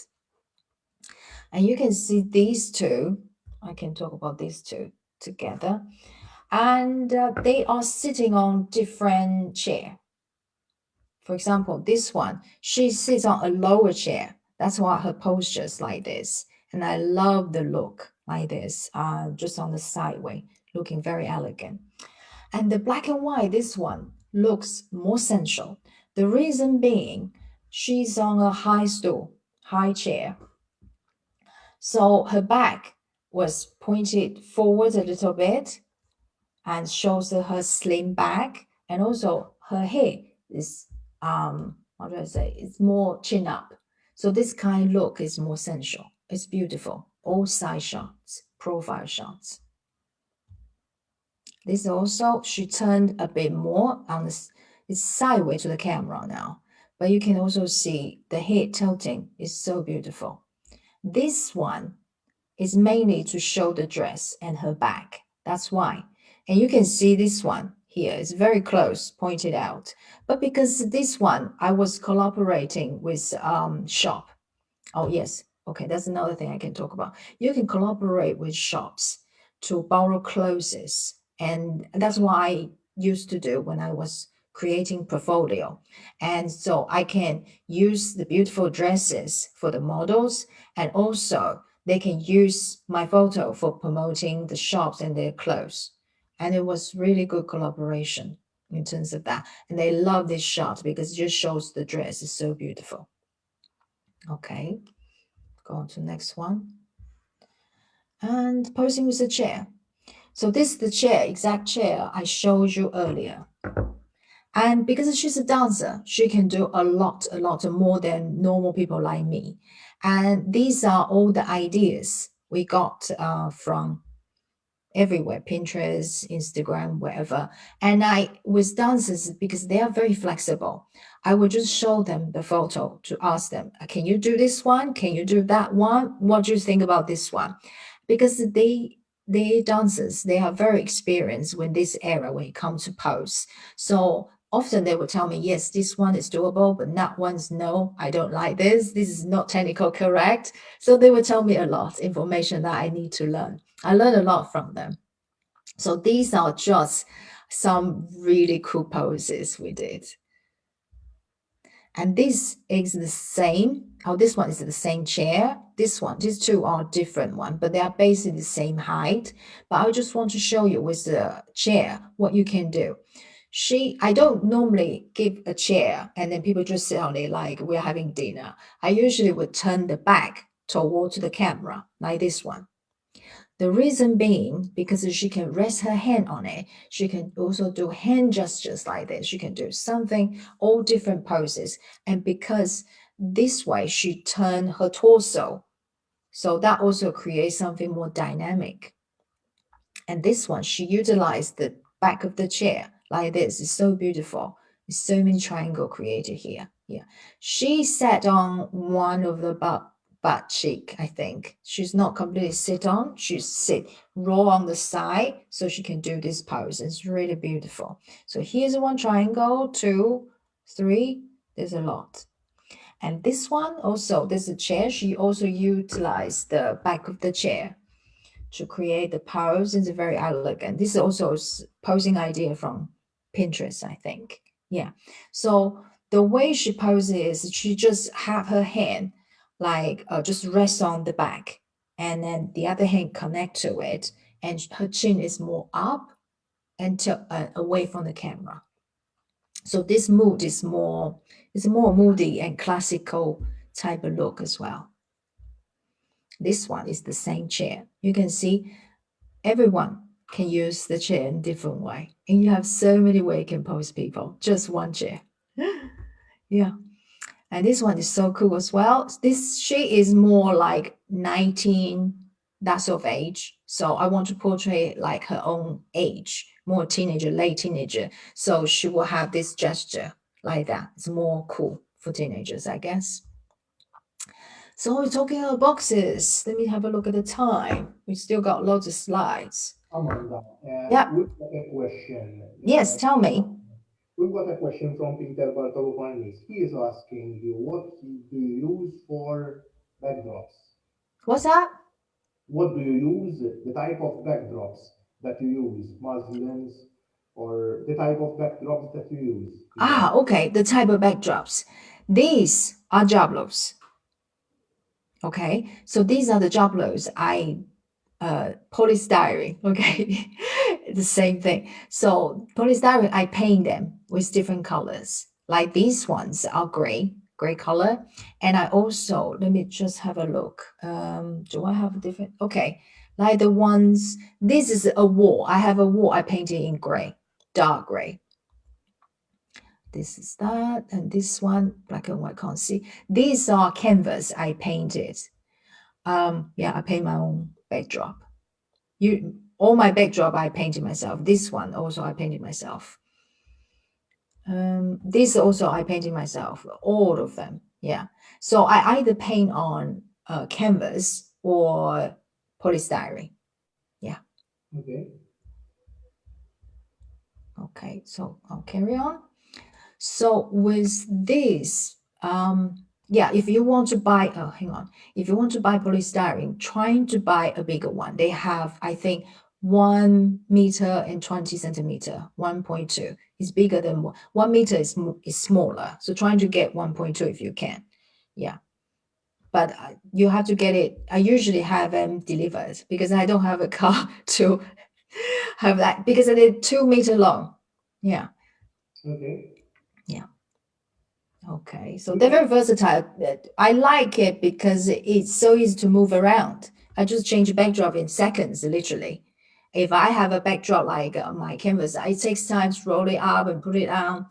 And you can see these two, I can talk about these two together. And they are sitting on different chair. For example, this one, she sits on a lower chair. That's why her posture is like this. And I love the look like this, just on the sideway, looking very elegant. And the black and white, this one looks more sensual. The reason being, she's on a high stool, high chair. So her back was pointed forward a little bit and shows her slim back. And also her hair is, how do I say, it's more chin up. So this kind of look is more sensual. It's beautiful. All side shots, profile shots. This also, she turned a bit more on this, it's sideways to the camera now, but you can also see the head tilting is so beautiful. This one is mainly to show the dress and her back. That's why. And you can see this one here is very close, pointed out. But because this one, I was collaborating with shop. Oh, yes. Okay, that's another thing I can talk about. You can collaborate with shops to borrow clothes. And that's what I used to do when I was creating portfolio. And so I can use the beautiful dresses for the models, and also they can use my photo for promoting the shops and their clothes. And it was really good collaboration in terms of that. And they love this shot because it just shows the dress is so beautiful. Okay, go on to the next one. And posing with the chair. So this is the chair, exact chair I showed you earlier. And because she's a dancer, she can do a lot more than normal people like me. And these are all the ideas we got from everywhere, Pinterest, Instagram, wherever. And with dancers, because they are very flexible, I would just show them the photo to ask them, can you do this one? Can you do that one? What do you think about this one? Because they dancers, they are very experienced in this area when it comes to pose. So often they will tell me, yes, this one is doable, but that one's no, I don't like this. This is not technical correct. So they will tell me a lot of information that I need to learn. I learned a lot from them. So these are just some really cool poses we did. And this is the same. Oh, this one is the same chair. This one, these two are different one, but they are basically the same height. But I just want to show you with the chair what you can do. I don't normally give a chair and then people just sit on it like we're having dinner. I usually would turn the back toward the camera like this one. The reason being because she can rest her hand on it. She can also do hand gestures like this. She can do something, all different poses. And because this way she turned her torso. So that also creates something more dynamic. And this one, she utilized the back of the chair like this. It's so beautiful. There's so many triangle created here. Yeah. She sat on one of the butt cheek, I think. She's not completely sit on. She's sit raw on the side so she can do this pose. It's really beautiful. So here's one triangle, 2, 3. There's a lot. And this one also, there's a chair. She also utilized the back of the chair to create the pose. It's very elegant. This is also a posing idea from Pinterest, I think. Yeah. So the way she poses, she just have her hand like just rest on the back, and then the other hand connect to it, and her chin is more up and away from the camera. So this mood is more, it's more moody and classical type of look as well. This one is the same chair. You can see everyone can use the chair in different way. And you have so many ways you can pose people, just one chair. Yeah. And this one is so cool as well. She is more like 19, that sort of age. So I want to portray like her own age, more teenager, late teenager. So she will have this gesture like that. It's more cool for teenagers, I guess. So we're talking about boxes. Let me have a look at the time. We still got lots of slides. Amanda, Yeah. we've got a question. Yes, tell me. We've got a question from Peter Bartolovanis. He is asking you, what do you use for backdrops? What's that? What do you use? The type of backdrops that you use, muslins, or the type of backdrops that you use? Ah, okay, the type of backdrops. These are joblos. Okay, so these are the joblos. Polystyrene, okay, the same thing. So polystyrene, I paint them with different colors. Like these ones are gray color. And I also, let me just have a look. Do I have a different? Okay, like the ones, this is a wall. I have a wall I painted in gray, dark gray. This is that, and this one, black and white, can't see. These are canvas I painted. Yeah, I paint my own backdrop. All my backdrop I painted myself. This one also I painted myself. This also I painted myself. All of them, yeah. So I either paint on canvas or polystyrene. Yeah. Okay. Okay, so I'll carry on. So with this, yeah, if you want to buy, oh, hang on. If you want to buy polystyrene, trying to buy a bigger one. They have, I think, 1 meter and 20 centimeter, 1.2. It's bigger than 1 meter is smaller. So trying to get 1.2 if you can. Yeah. But you have to get it. I usually have them delivered because I don't have a car to have that because they're 2 meter long. Yeah. Okay. Yeah. Okay, so they're very versatile. I like it because it's so easy to move around. I just change the backdrop in seconds, literally. If I have a backdrop like my canvas, it takes time to roll it up and put it down.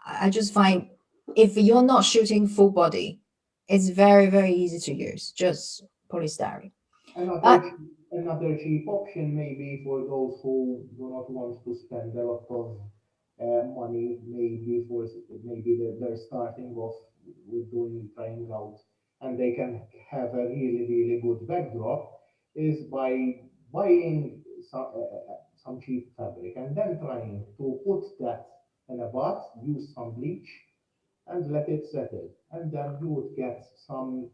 I just find if you're not shooting full body, it's very, very easy to use, just polystyrene. Another cheap option maybe for those who do not want to spend a lot of money, maybe they're starting off with trying out, and they can have a really good backdrop, is by buying some cheap fabric and then trying to put that in a bath, use some bleach, and let it settle. And then you would get some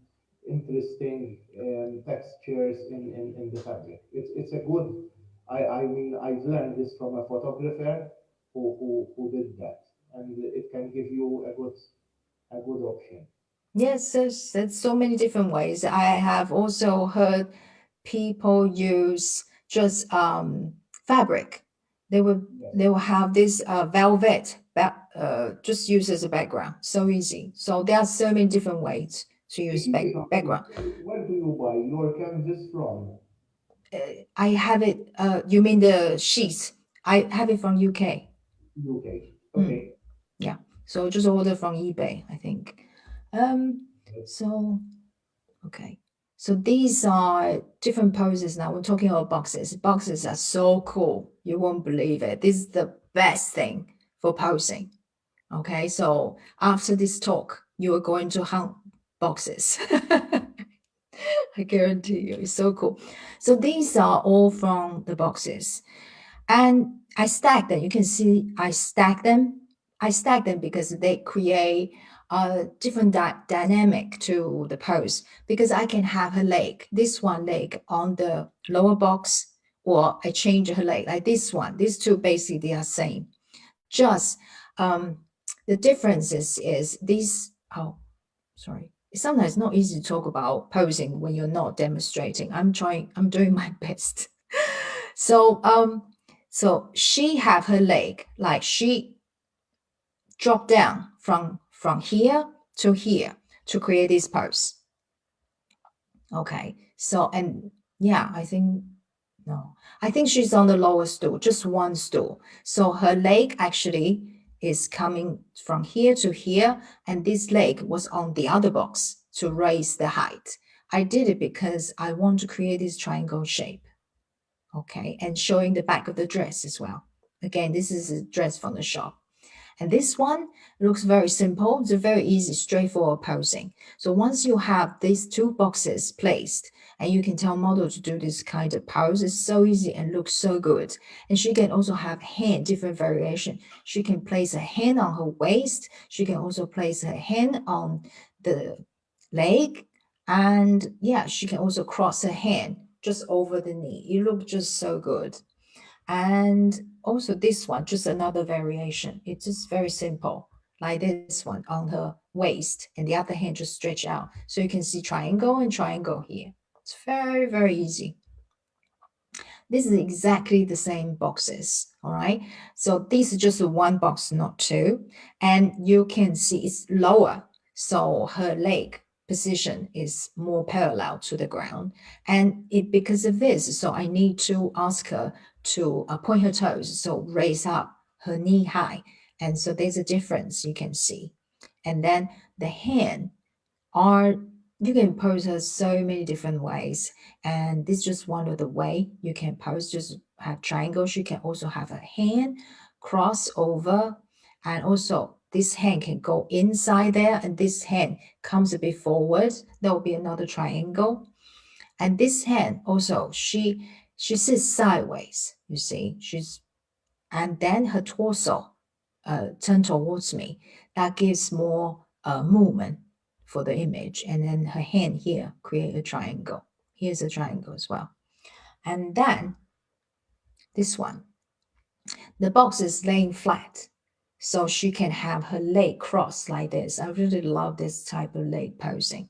interesting textures in the fabric. It's a good, I mean, I've learned this from a photographer who did that. And it can give you a good a good option. Yes, there's so many different ways. I have also heard people use just fabric. They will have this velvet just use as a background. So easy. So there are so many different ways to use background. Where do you buy your canvas from? I have it. You mean the sheets? I have it from UK. UK. Okay. Yeah. So just order from eBay, I think. So okay. So these are different poses now. We're talking about boxes. Boxes are so cool. You won't believe it. This is the best thing for posing. Okay. So after this talk, you are going to hunt boxes. I guarantee you, it's so cool. So these are all from the boxes. And I stack them. You can see I stack them. I stack them because they create a different dynamic to the pose. Because I can have her leg, this one leg on the lower box, or I change her leg like this one. These two basically they are same. Just the difference is these. Oh, sorry. Sometimes it's not easy to talk about posing when you're not demonstrating. I'm doing my best. So so she have her leg like she dropped down from here to here to create this pose. Okay. So and yeah, I think she's on the lower stool, just one stool. So her leg actually is coming from here to here, and this leg was on the other box to raise the height. I did it because I want to create this triangle shape. Okay, and showing the back of the dress as well. Again, this is a dress from the shop. And this one looks very simple. It's a very easy, straightforward posing. So once you have these two boxes placed, and you can tell model to do this kind of pose, it's so easy and looks so good. And she can also have hand, different variation. She can place a hand on her waist. She can also place her hand on the leg. And yeah, she can also cross her hand just over the knee. It looks just so good. And also this one, just another variation. It's just very simple, like this one on her waist, and the other hand just stretch out. So you can see triangle and triangle here. It's very, very easy. This is exactly the same boxes, all right? So this is just one box, not two. And you can see it's lower. So her leg position is more parallel to the ground. And because of this, so I need to ask her to point her toes, so raise up her knee high. And so there's a difference you can see. And then the hand are, you can pose her so many different ways. And this is just one of the way you can pose, just have triangles. You can also have a hand cross over, and also this hand can go inside there, and this hand comes a bit forward. There will be another triangle. And this hand also, she sits sideways, you see, and then her torso turned towards me. That gives more movement for the image. And then her hand here create a triangle. Here's a triangle as well. And then this one, the box is laying flat, so she can have her leg crossed like this. I really love this type of leg posing.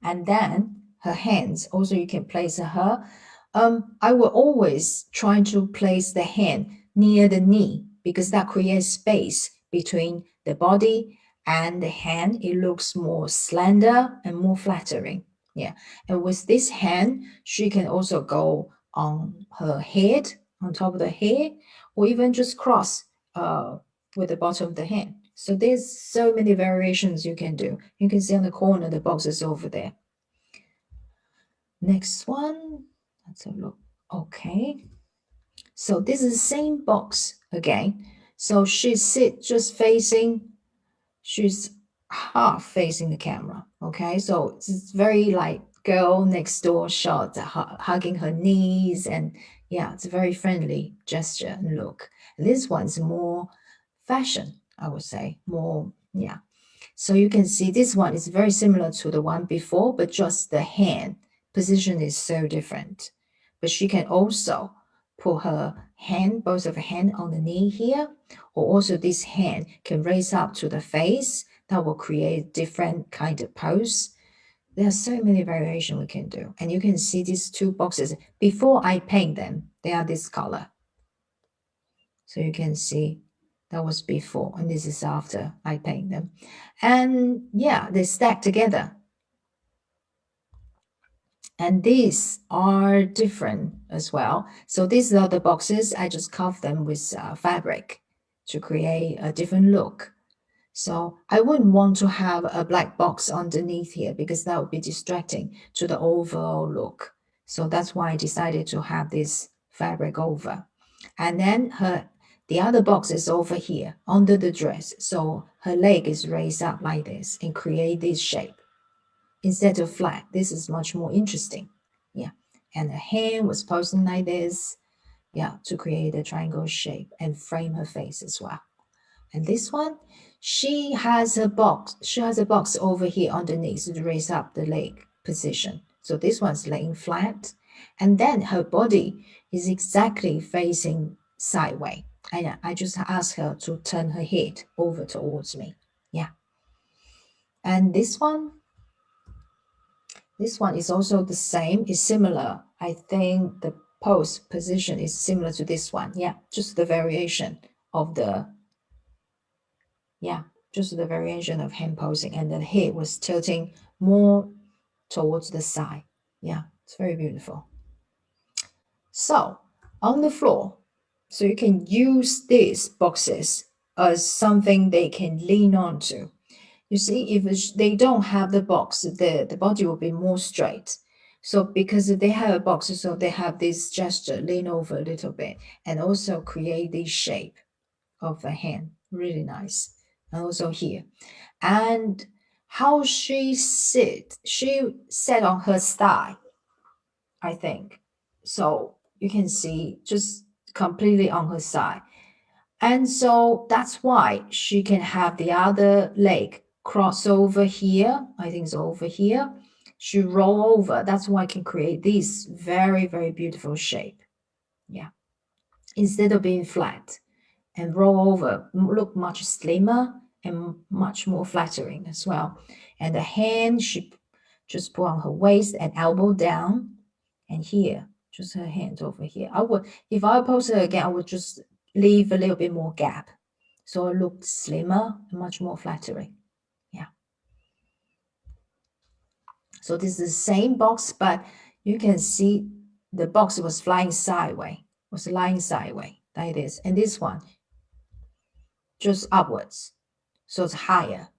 And then her hands, also you can place her. I will always try to place the hand near the knee because that creates space between the body and the hand. It looks more slender and more flattering. Yeah. And with this hand, she can also go on her head, on top of the head, or even just cross with the bottom of the hand. So there's so many variations you can do. You can see on the corner, the box is over there. Next one, let's have a look. Okay. So this is the same box again. So she's just facing, she's half facing the camera. Okay. So it's very like girl next door shot, hugging her knees. And yeah, it's a very friendly gesture and look. And this one's more fashion, I would say. More, yeah. So you can see this one is very similar to the one before, but just the hand position is so different. But she can also put her hand, both of her hand on the knee here, or also this hand can raise up to the face. that will create different kind of pose. There are so many variations we can do. And you can see these two boxes. Before I paint them, they are this color. So you can see that was before, and this is after I paint them. And yeah, they stack together. And these are different as well. So these are the boxes. I just carved them with fabric to create a different look. So I wouldn't want to have a black box underneath here because that would be distracting to the overall look. So that's why I decided to have this fabric over. And then the other box is over here under the dress. So her leg is raised up like this and create this shape. Instead of flat, this is much more interesting. Yeah. And her hand was posing like this. Yeah, to create a triangle shape and frame her face as well. And this one, she has a box. She has a box over here underneath to raise up the leg position. So this one's laying flat. And then her body is exactly facing sideways. And I just asked her to turn her head over towards me. Yeah. And this one is also the same. It's similar. I think the pose position is similar to this one. Yeah, just the variation of the hand posing, and the head was tilting more towards the side. Yeah, it's very beautiful. So on the floor, so you can use these boxes as something they can lean onto. You see, if they don't have the box, the body will be more straight. So because they have a box, so they have this gesture, lean over a little bit, and also create this shape of the hand. Really nice. And also here. And how she sat on her thigh, I think. So you can see just completely on her side. And so that's why she can have the other leg cross over here. I think it's over here. She roll over. That's why I can create this very, very beautiful shape. Yeah. Instead of being flat and roll over, look much slimmer and much more flattering as well. And the hand, she just put on her waist and elbow down. And here, just her hands over here. If I pose her again, I would just leave a little bit more gap. So it looks slimmer and much more flattering. Yeah. So this is the same box, but you can see the box was lying sideways, like this. And this one, just upwards. So it's higher.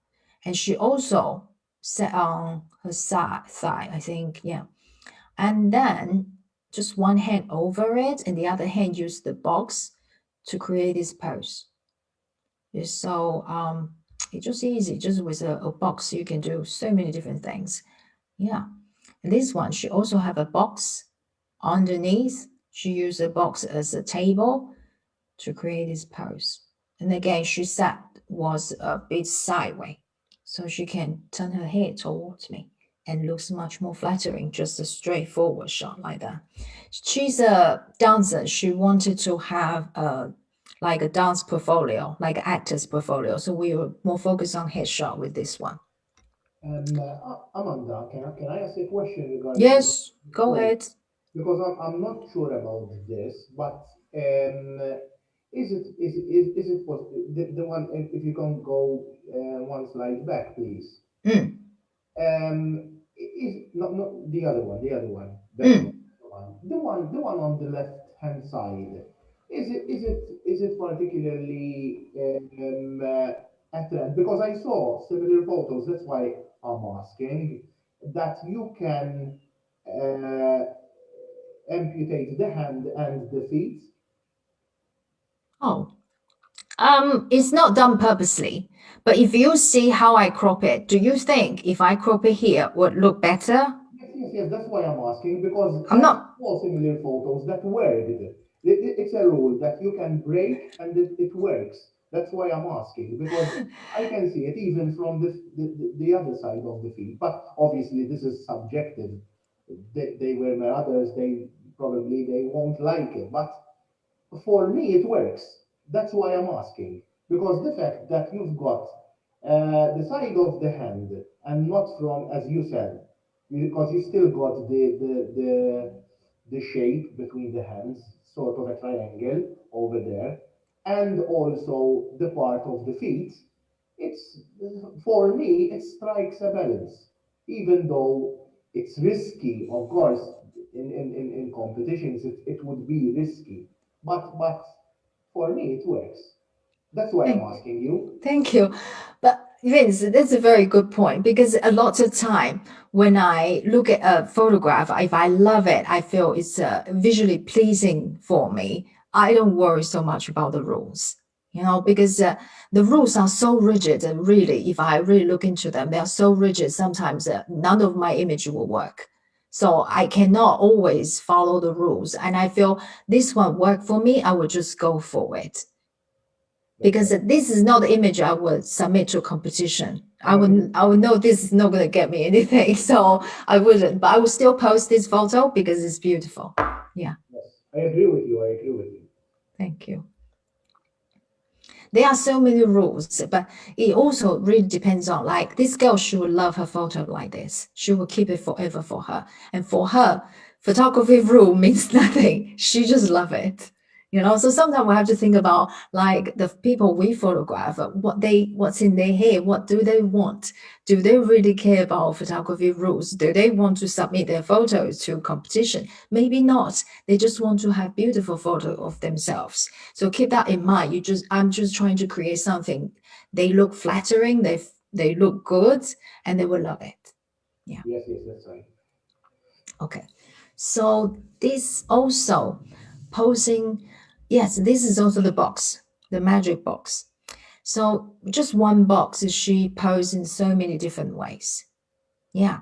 And she also sat on her thigh, I think, yeah. And then just one hand over it and the other hand use the box to create this pose. So it's just easy, just with a box you can do so many different things. Yeah. And this one, she also have a box underneath. She used a box as a table to create this pose. And again, she was a bit sideways, so she can turn her head towards me and looks much more flattering, just a straightforward shot like that. She's a dancer. She wanted to have like a dance portfolio, like an actor's portfolio. So we were more focused on headshot with this one. Amanda, can I ask a question regarding Yes, go ahead. Because I'm not sure about this, but is it possible the one if you can go one slide back, please? Is not the other one, the one on the left hand side. Is it particularly a trend? Because I saw similar photos. That's why I'm asking that you can amputate the hand and the feet. Oh, it's not done purposely, but if you see how I crop it, do you think if I crop it here would look better? Yes, that's why I'm asking, because I'm not. all similar photos that worked. It's a rule that you can break and it works. That's why I'm asking, because I can see it even from the other side of the field. But obviously, this is subjective. They were my others. They won't like it. But for me, it works. That's why I'm asking, because the fact that you've got the side of the hand, and not from, as you said, because you still got the shape between the hands, sort of a triangle over there, and also the part of the feet. It's, for me, it strikes a balance, even though it's risky, of course. In competitions, it would be risky, but for me it works. That's why I'm asking you. Thank you. But Vince, that's a very good point because a lot of time when I look at a photograph, if I love it, I feel it's visually pleasing for me. I don't worry so much about the rules, because the rules are so rigid. And really, if I really look into them, they are so rigid. Sometimes none of my image will work. So I cannot always follow the rules. And I feel this one worked for me. I will just go for it because this is not the image I would submit to a competition. I would know this is not going to get me anything, so I wouldn't. But I will still post this photo because it's beautiful. Yeah. Yes, I agree with you. I agree with you. Thank you. There are so many rules, but it also really depends on, like, this girl, she would love her photo like this. She will keep it forever for her. And for her, photography rule means nothing. She just love it. So sometimes we have to think about, like, the people we photograph, what's in their head, what do they want? Do they really care about photography rules? Do they want to submit their photos to competition? Maybe not. They just want to have beautiful photo of themselves. So keep that in mind. I'm just trying to create something. They look flattering, they look good, and they will love it. Yeah. Yes, that's right. Okay. So this also posing. Yes, this is also the box, the magic box. So just one box is she posed in so many different ways. Yeah,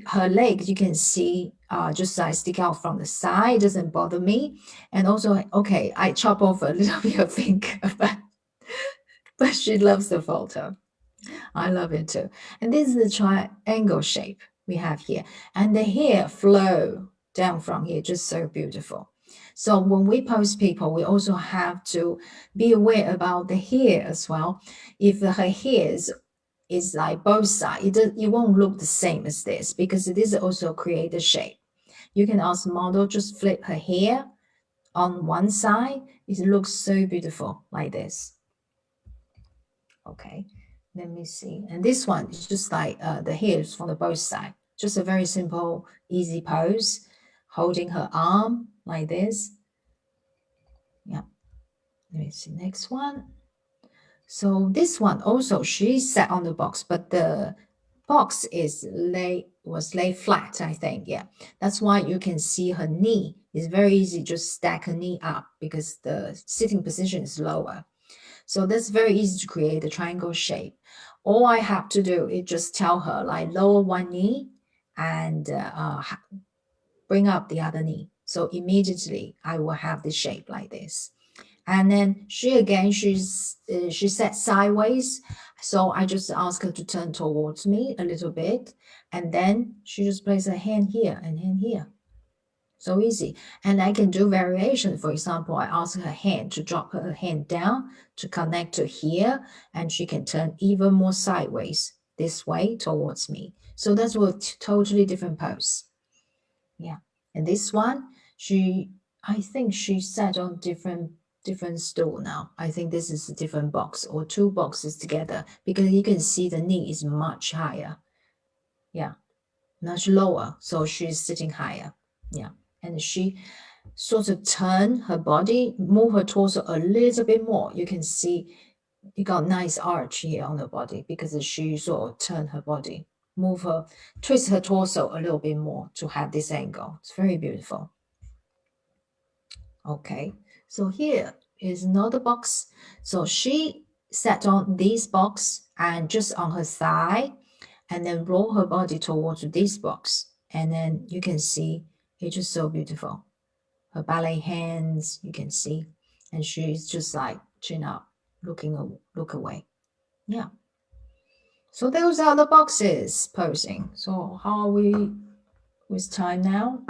her legs, you can see, just like stick out from the side, doesn't bother me. And also, okay, I chop off a little bit of finger, but she loves the photo. I love it too. And this is the triangle shape we have here. And the hair flow down from here, just so beautiful. So when we post people, we also have to be aware about the hair as well. If her hair is like both sides, it won't look the same as this because this also create the shape. You can ask model just flip her hair on one side. It looks so beautiful like this. Okay, let me see. And this one is just like the hairs from the both sides. Just a very simple, easy pose, holding her arm like this. Yeah, let me see next one. So this one also, she sat on the box, but the box was laid flat, I think. Yeah, that's why you can see her knee. It's very easy, just stack her knee up because the sitting position is lower. So that's very easy to create a triangle shape. All I have to do is just tell her, like, lower one knee and bring up the other knee. So immediately I will have this shape like this. And then she sat sideways. So I just ask her to turn towards me a little bit. And then she just places her hand here and hand here. So easy. And I can do variation. For example, I ask her hand to drop her hand down to connect to here. And she can turn even more sideways this way towards me. So that's a totally different pose. Yeah. And this one, I think she sat on different stool now. I think this is a different box or two boxes together because you can see the knee is much higher. Yeah, much lower. So she's sitting higher. Yeah. And she sort of turn her body, move her torso a little bit more. You can see you got nice arch here on the body because she sort of turn her body, twist her torso a little bit more to have this angle. It's very beautiful. Okay, so here is another box. So she sat on this box and just on her thigh and then roll her body towards this box. And then you can see it's just so beautiful. Her ballet hands, you can see, and she's just like chin up, look away. Yeah. So those are the boxes posing. So how are we with time now?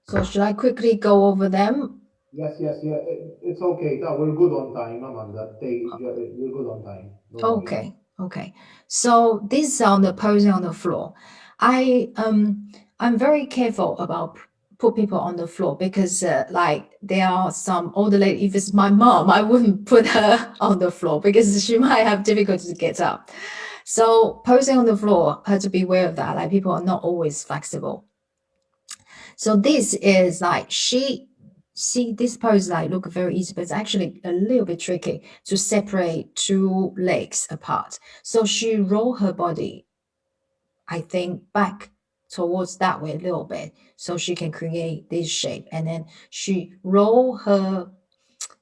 So should I quickly go over them? Yes, yes, yeah. It's okay. We're good on time, Amanda. We're good on time. Don't worry. Okay, okay. So this is on the posing on the floor. I'm very careful about put people on the floor because like there are some older lady. If it's my mom, I wouldn't put her on the floor because she might have difficulty to get up. So posing on the floor, had to be aware of that. Like people are not always flexible. So this is like see this pose like look very easy, but it's actually a little bit tricky to separate two legs apart. So she roll her body, I think, back towards that way a little bit, so she can create this shape. And then she roll her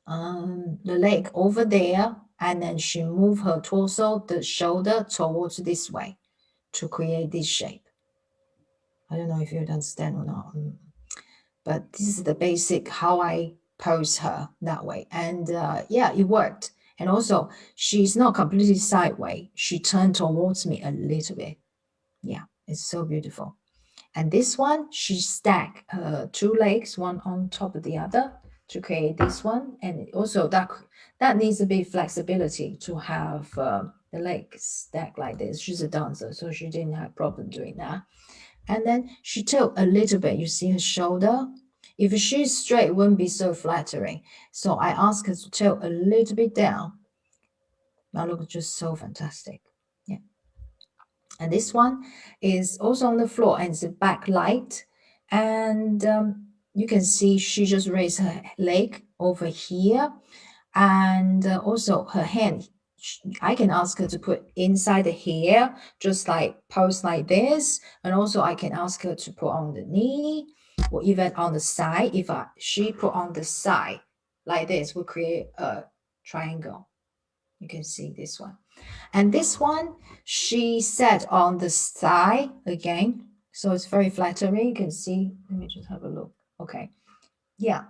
the leg over there, and then she move her torso, the shoulder towards this way to create this shape. I don't know if you understand or not. But this is the basic how I pose her that way. And yeah, it worked. And also, she's not completely sideways. She turned towards me a little bit. Yeah, it's so beautiful. And this one, she stacked her two legs, one on top of the other to create this one. And also that needs a bit flexibility to have the legs stacked like this. She's a dancer, so she didn't have problem doing that. And then she tilt a little bit. You see her shoulder? If she's straight, it wouldn't be so flattering. So I asked her to tilt a little bit down. That looks just so fantastic. Yeah. And this one is also on the floor and it's a backlight. And you can see she just raised her leg over here. And also her hand, I can ask her to put inside the hair, just like pose like this. And also I can ask her to put on the knee or even on the side. If she put on the side like this, we'll create a triangle. You can see this one. And this one, she sat on the side again. So it's very flattering. You can see, let me just have a look. Okay. Yeah.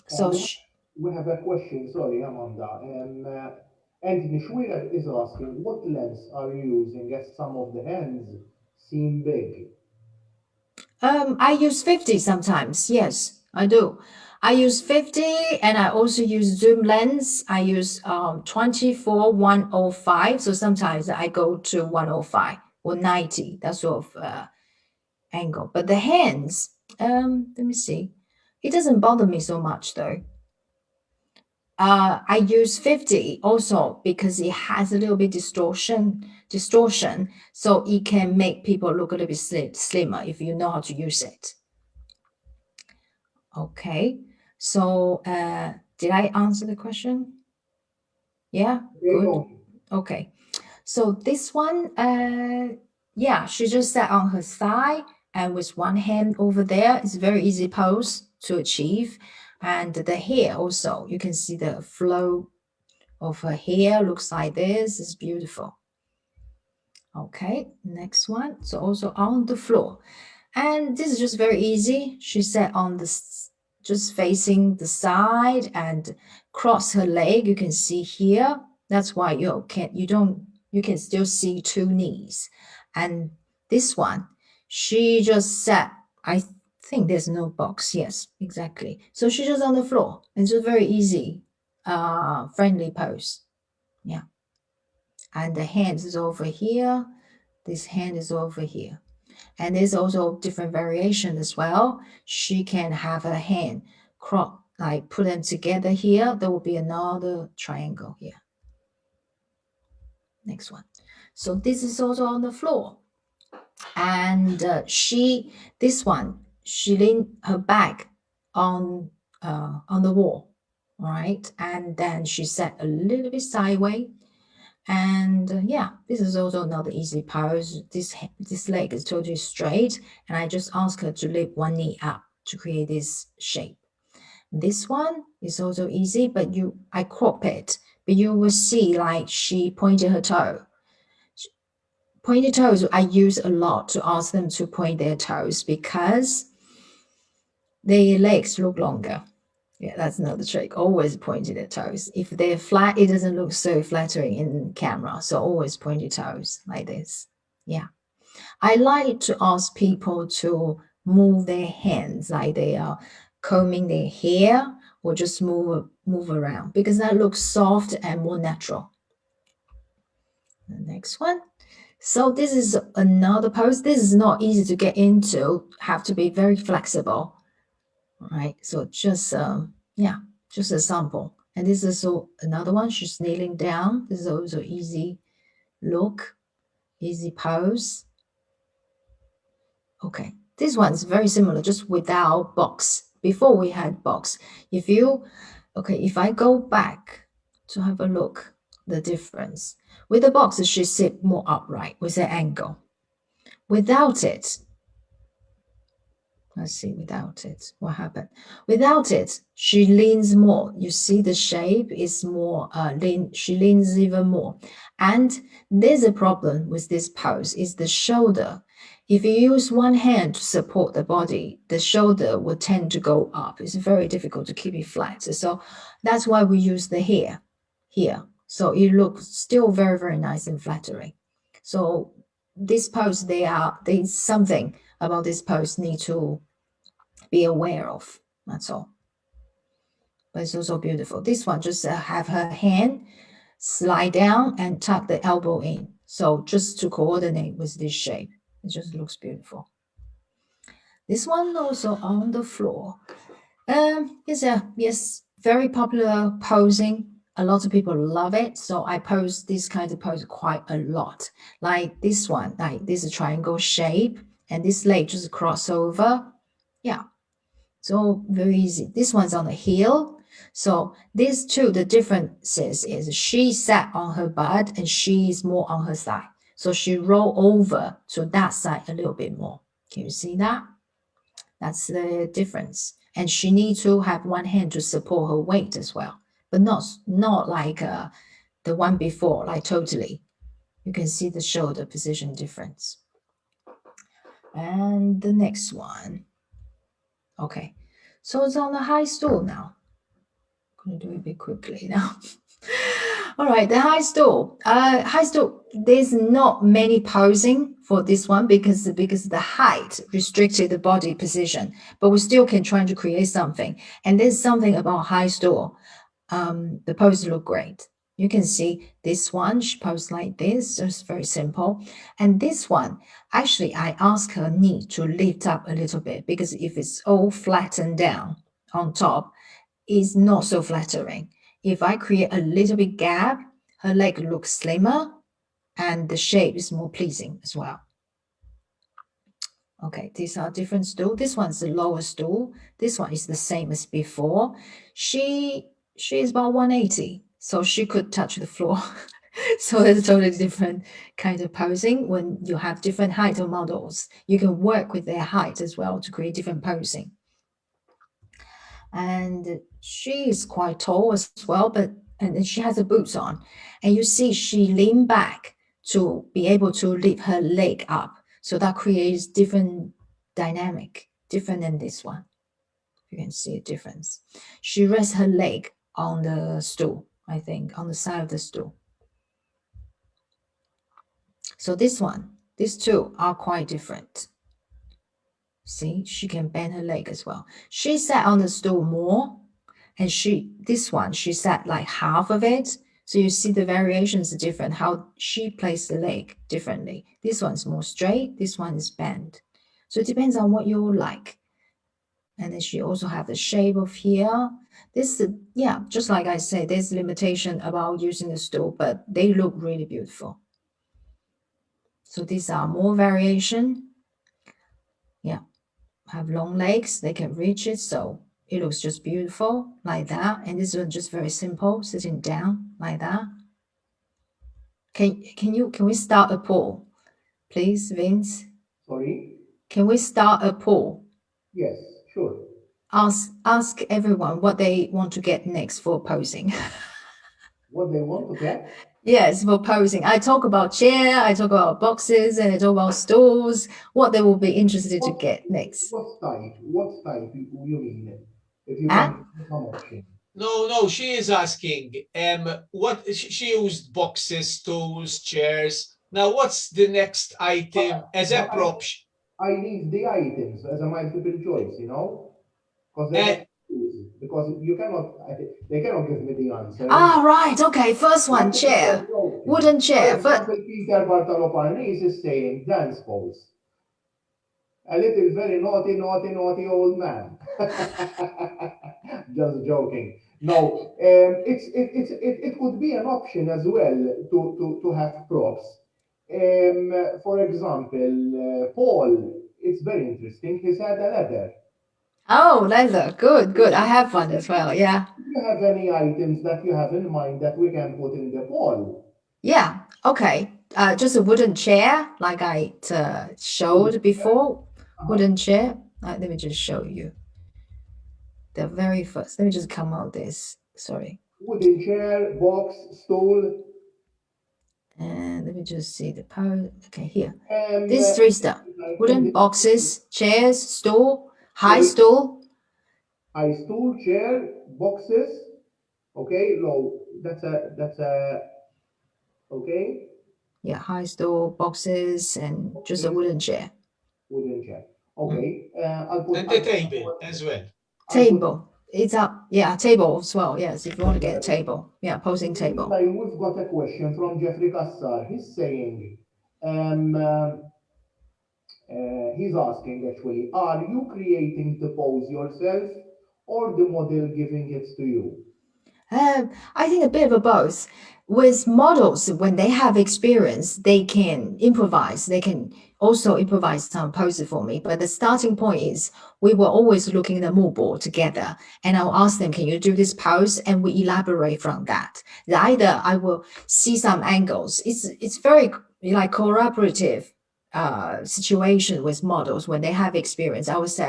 So we have a question, sorry, Amanda. Anthony Schwieger is asking, what lens are you using as some of the hands seem big? I use 50 sometimes. Yes, I do. I use 50 and I also use zoom lens. I use 24-105. So sometimes I go to 105 or 90, that sort of angle. But the hands, let me see. It doesn't bother me so much though. I use 50 also because it has a little bit distortion, so it can make people look a little bit slimmer if you know how to use it. Okay, so did I answer the question? Yeah, good. Okay, so this one, yeah, she just sat on her thigh and with one hand over there. It's a very easy pose to achieve. And the hair also, you can see the flow of her hair looks like this. It's beautiful. Okay, next one. So also on the floor. And this is just very easy. She sat on this, just facing the side and cross her leg. You can see here. That's why you can still see two knees. And this one, she just sat, I think there's no box. Yes, exactly. So she's just on the floor. It's just very easy, friendly pose. Yeah. And the hand is over here. This hand is over here. And there's also different variation as well. She can have her hand crop, like put them together here. There will be another triangle here. Next one. So this is also on the floor. And this one, she leaned her back on the wall, all right? And then she sat a little bit sideways. And yeah, this is also another easy pose. This leg is totally straight, and I just ask her to lift one knee up to create this shape. This one is also easy, but I crop it, but you will see like she pointed her toe. Pointed toes, I use a lot to ask them to point their toes because their legs look longer. Yeah, that's another trick. Always point their toes. If they're flat, it doesn't look so flattering in camera. So always point your toes like this. Yeah. I like to ask people to move their hands like they are combing their hair or just move around, because that looks soft and more natural. The next one. So this is another pose. This is not easy to get into, have to be very flexible. All right, so just yeah, just a sample. And this is also another one. She's kneeling down. This is also easy look, easy pose. Okay, this one's very similar, just without box. Before we had box. If I go back to have a look, the difference. With the box, she sit more upright with the angle. Without it, let's see, without it, what happened? Without it, she leans more. You see the shape is more she leans even more. And there's a problem with this pose is the shoulder. If you use one hand to support the body, the shoulder will tend to go up. It's very difficult to keep it flat. So that's why we use the hair here. So it looks still very, very nice and flattering. So this pose, there's something about this pose need to be aware of. That's all. But it's also beautiful. This one just have her hand slide down and tuck the elbow in. So just to coordinate with this shape. It just looks beautiful. This one also on the floor. Yes, very popular posing. A lot of people love it. So I pose this kind of pose quite a lot. Like this one, like this is a triangle shape. And this leg just cross over. Yeah. So very easy. This one's on the heel. So these two, the differences is she sat on her butt and she's more on her side. So she roll over to that side a little bit more. Can you see that? That's the difference. And she needs to have one hand to support her weight as well, but not like the one before, like totally. You can see the shoulder position difference. And the next one. Okay, so it's on the high stool now. I'm going to do it a bit quickly now. All right, the high stool. High stool, there's not many posing for this one because the height restricted the body position, but we still can try to create something. And there's something about high stool. The pose look great. You can see this one, she posed like this, just very simple. And this one, actually, I asked her knee to lift up a little bit because if it's all flattened down on top, it's not so flattering. If I create a little bit gap, her leg looks slimmer and the shape is more pleasing as well. Okay, these are different stool. This one's the lower stool. This one is the same as before. She is about 180, so she could touch the floor. So it's a totally different kind of posing. When you have different height of models, you can work with their height as well to create different posing. And she is quite tall as well, and she has the boots on. And you see she leaned back to be able to lift her leg up. So that creates different dynamic, different than this one. You can see a difference. She rests her leg on the stool, I think, on the side of the stool. So this one, these two are quite different. See, she can bend her leg as well. She sat on the stool more, and this one, she sat like half of it. So you see the variations are different, how she placed the leg differently. This one's more straight, this one is bent. So it depends on what you like. And then she also have the shape of here. This, yeah, just like I said, there's limitation about using the stool, but they look really beautiful. So these are more variation. Yeah, have long legs, they can reach it, so it looks just beautiful like that. And this one just very simple, sitting down like that. Can we start a poll, please, Vince? Sorry? Can we start a poll? Yes, sure. Ask everyone what they want to get next for posing. What they want to get? Yes, for posing. I talk about chair, I talk about boxes, and I talk about stools. What they will be interested to get next. What type you mean? If you Ah? can give some option. No, she is asking, what she used boxes, stools, chairs. Now, what's the next item as a prop? I leave the items as a multiple choice, you know? Because you cannot, they cannot give me the answer. Ah, right. Okay. First one, chair. Wooden chair. For example, Peter Bartoloparnis is saying dance pose. A little very naughty old man. Just joking. No, it could be an option as well to have props. For example, Paul, it's very interesting. He's had a leather. Oh, leather. Good, good. I have one as well. Yeah. Do you have any items that you have in mind that we can put in the poll? Yeah. Okay. Just a wooden chair, like I showed before. Wooden chair. Let me just show you. The very first. Let me just come out this. Sorry. Wooden chair, box, stool. And let me just see the power. Okay, here. These three stuff. Wooden boxes, chairs, stool, high stool. High stool, chair, boxes. Okay, low. That's a okay. Yeah, high stool, boxes, and just a wooden chair. Wooden chair. Okay. I'll put And the table as well. Table. It's up. Yeah, table as well. Yes, if you want to get a table. Yeah, posing table. We've got a question from Jeffrey Kassar. He's saying, he's asking actually, are you creating the pose yourself or the model giving it to you? I think a bit of both. With models, when they have experience, they can improvise. They can also improvise some poses for me. But the starting point is we were always looking at the mood board together, and I'll ask them, "Can you do this pose?" And we elaborate from that. Either I will see some angles. It's very like collaborative situation with models when they have experience. I would say,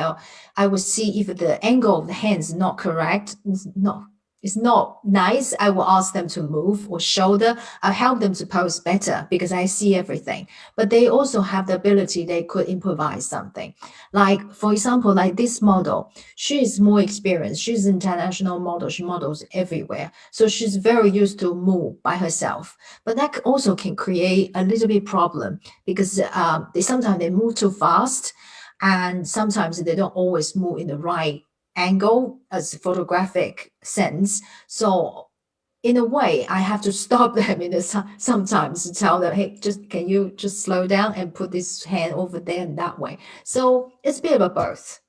I will see if the angle of the hands is not correct. It's not nice. I will ask them to move or shoulder. I'll help them to pose better because I see everything. But they also have the ability, they could improvise something. Like, for example, like this model, she is more experienced. She's an international model. She models everywhere. So she's very used to move by herself. But that also can create a little bit problem because sometimes they move too fast and sometimes they don't always move in the right angle as photographic sense. So in a way, I have to stop them sometimes to tell them, hey, can you just slow down and put this hand over there and that way. So it's a bit of both.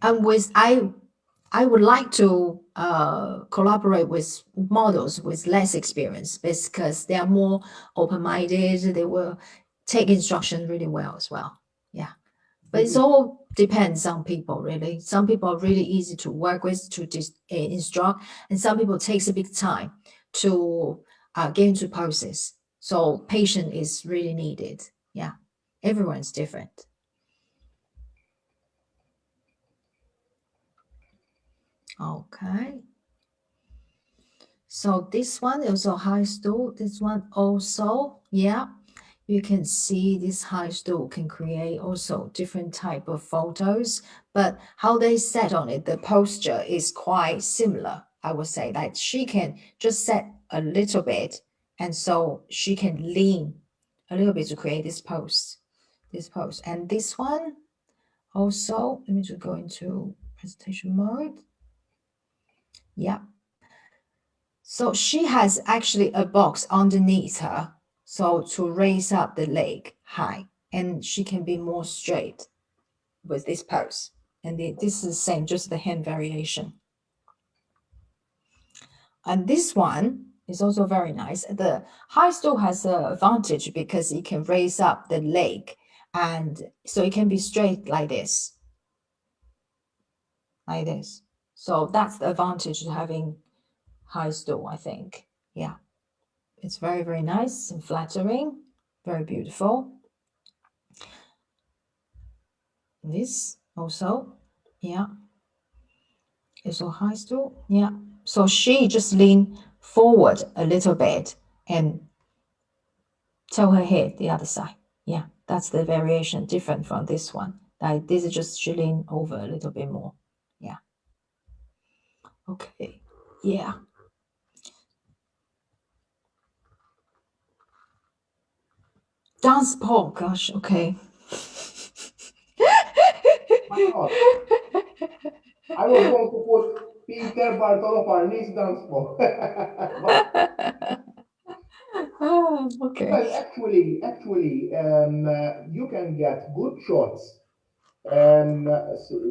And I would like to collaborate with models with less experience because they are more open-minded. They will take instruction really well as well. Yeah. But it all depends on people, really. Some people are really easy to work with, to instruct, and some people takes a big time to get into poses. So patience is really needed. Yeah, everyone's different. Okay. So this one also high stool. This one also, yeah. You can see this high stool can create also different type of photos, but how they set on it, the posture is quite similar. I would say like she can just set a little bit, and so she can lean a little bit to create this pose. And this one also, let me just go into presentation mode. Yeah. So she has actually a box underneath her. So to raise up the leg high, and she can be more straight with this pose. And this is the same, just the hand variation. And this one is also very nice. The high stool has an advantage because it can raise up the leg, and so it can be straight like this. Like this. So that's the advantage of having high stool, I think. Yeah. It's very, very nice and flattering, very beautiful. This also, yeah. It's a high stool, yeah. So she just lean forward a little bit and tell her head the other side. Yeah, that's the variation different from this one. Like this is just she lean over a little bit more. Yeah. Okay. Yeah. Dance pole, gosh, okay. was going to put Peter Bartolofarni's dance for. Oh, okay. Well, actually, you can get good shots.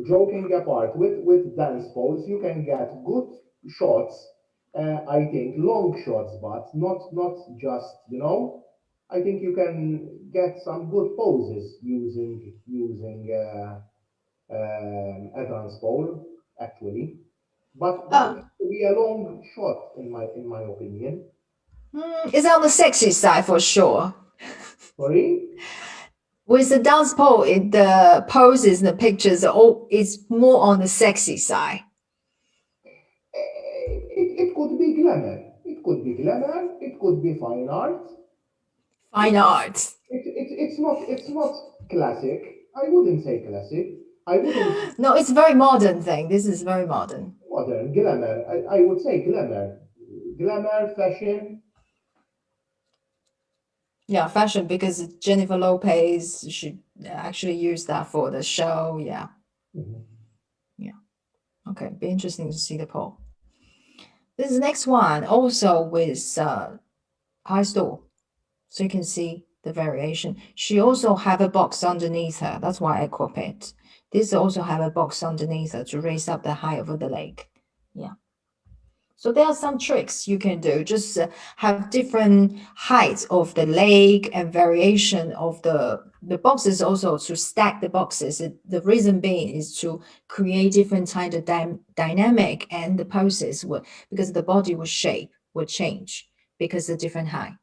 Joking apart, with dance poles, you can get good shots. I think long shots, but not just, you know. I think you can get some good poses using a dance pole, actually. But it has to be a long shot, in my opinion. It's on the sexy side for sure. Sorry. With the dance pole, the poses, the pictures, it's more on the sexy side. It could be glamour. It could be glamour. It could be fine art. Fine art. It's not classic. I wouldn't say classic. I wouldn't No, it's a very modern thing. This is very modern. modern glamour. I would say glamour. Glamour, fashion. Yeah, fashion, because Jennifer Lopez should actually use that for the show. Yeah. Mhm. Yeah. Okay, be interesting to see the poll. This is the next one, also with high stool. So you can see the variation. She also have a box underneath her. That's why I crop it. This also have a box underneath her to raise up the height of the leg. Yeah. So there are some tricks you can do. Just have different heights of the leg and variation of the boxes, also to stack the boxes. The reason being is to create different kind of dynamic, and the poses because the body shape will change because of different height.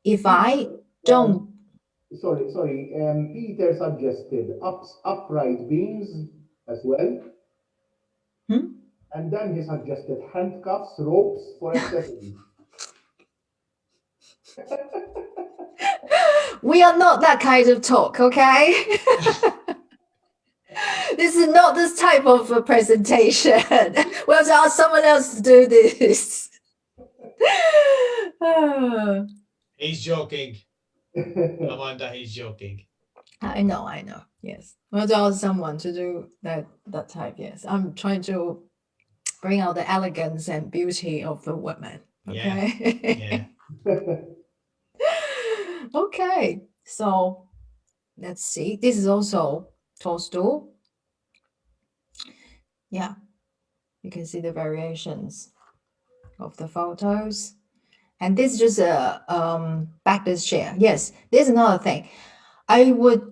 If I don't Sorry. Peter suggested upright beams as well. And then he suggested handcuffs, ropes for accessories. We are not that kind of talk, okay? This is not this type of a presentation. We'll have to ask someone else to do this. He's joking. Amanda, he's joking. I know. Yes. We'll have to ask someone to do that type. Yes. I'm trying to bring out the elegance and beauty of the woman. Okay. Yeah. Okay. So let's see. This is also tall stool. Yeah. You can see the variations of the photos. And this is just a backless chair. Yes, there's another thing. I would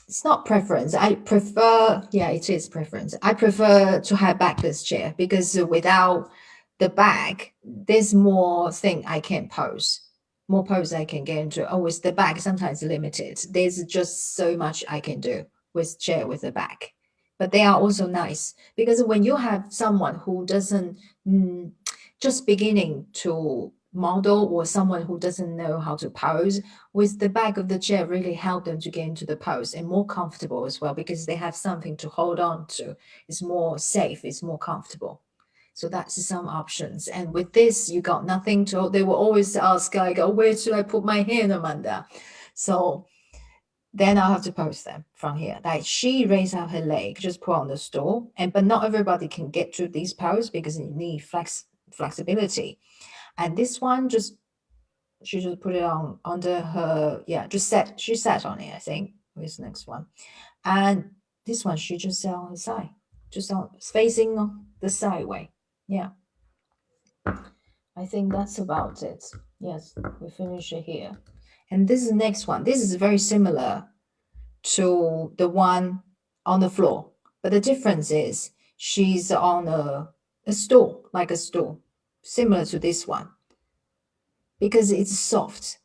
it's not preference. I prefer, yeah, it is preference. I prefer to have backless chair because without the back, there's more thing I can pose. More pose I can get into. Oh, with the back, sometimes limited. There's just so much I can do with chair with the back. But they are also nice because when you have someone who doesn't just beginning to model, or someone who doesn't know how to pose, with the back of the chair really help them to get into the pose and more comfortable as well, because they have something to hold on to. It's more safe, it's more comfortable. So that's some options. And with this, you got nothing to, they will always ask, like, oh, where should I put my hand, Amanda? So then I'll have to post them from here. Like, she raised up her leg, just put on the stool, but not everybody can get to these pose because you need flexibility. And this one, she just put it on under her, yeah, she sat on it, I think. Where's the next one? And this one, she just sat on the side, just facing the side way. Yeah. I think that's about it. Yes, we finish it here. And this is the next one. This is very similar to the one on the floor, but the difference is she's on a stool, like a stool, similar to this one, because it's soft.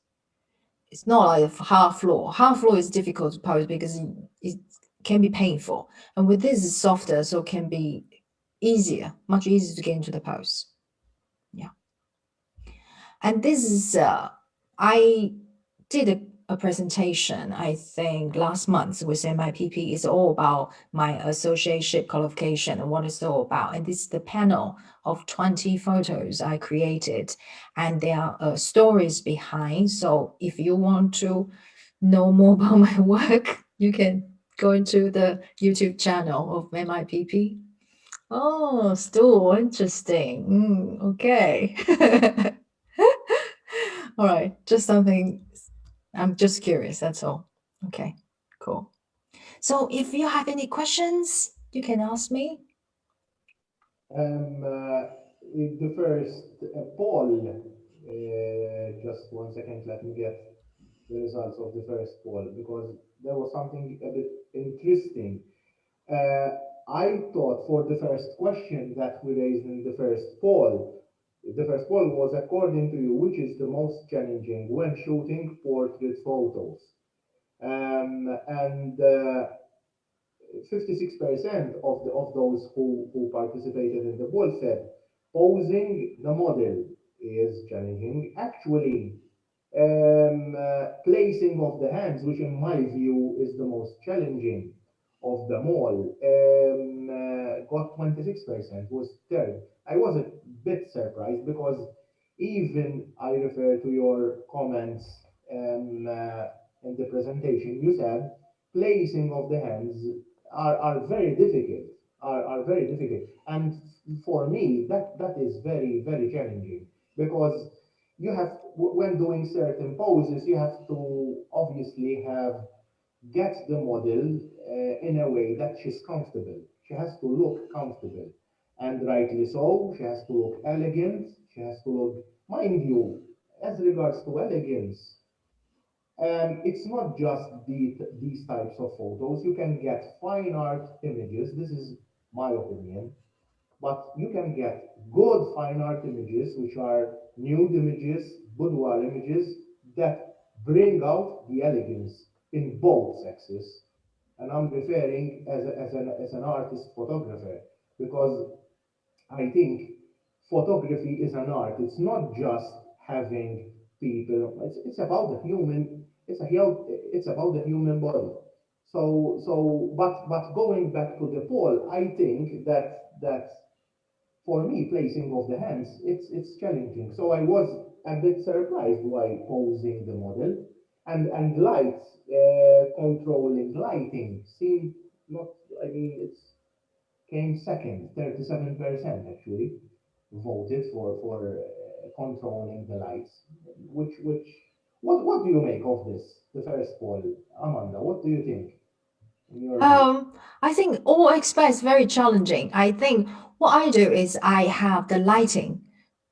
It's not like a hard floor. Hard floor is difficult to pose because it can be painful, and with this it's softer, so it can be easier, much easier to get into the pose. Yeah. And this is I did a presentation, I think last month with MIPP. It's all about my associateship qualification and what it's all about. And this is the panel of 20 photos I created, and there are stories behind. So if you want to know more about my work, you can going to the YouTube channel of MIPP. Oh, still interesting. Okay. All right, just something. I'm just curious. That's all. Okay, cool. So if you have any questions, you can ask me. The first poll, just 1 second, let me get the results of the first poll because there was something a bit interesting. Uh, I thought for the first question that we raised in the first poll was according to you, which is the most challenging when shooting portrait photos? And 56% of those who participated in the poll said posing the model is challenging. Actually, placing of the hands, which in my view is the most challenging of them all, got 26%, was third. I was a bit surprised because even I refer to your comments in the presentation, you said placing of the hands are very difficult, are very difficult. And for me, that is very, very challenging because you have, when doing certain poses, you have to obviously get the model in a way that she's comfortable. She has to look comfortable. And rightly so, she has to look elegant. She has to look, mind you, as regards to elegance, it's not just these types of photos. You can get fine art images. This is my opinion. But you can get good fine art images, which are nude images, boudoir images, that bring out the elegance in both sexes. And I'm referring as an artist photographer, because I think photography is an art. It's not just having people. It's about the human. It's about the human body. But going back to the poll, I think that for me, placing of the hands, it's challenging. So I was a bit surprised by posing the model and lights, controlling lighting seemed not. I mean, it's came second, 37% actually voted for controlling the lights. What do you make of this? The first poll, Amanda. What do you think? In your view? I think all aspects very challenging. I think what I do is I have the lighting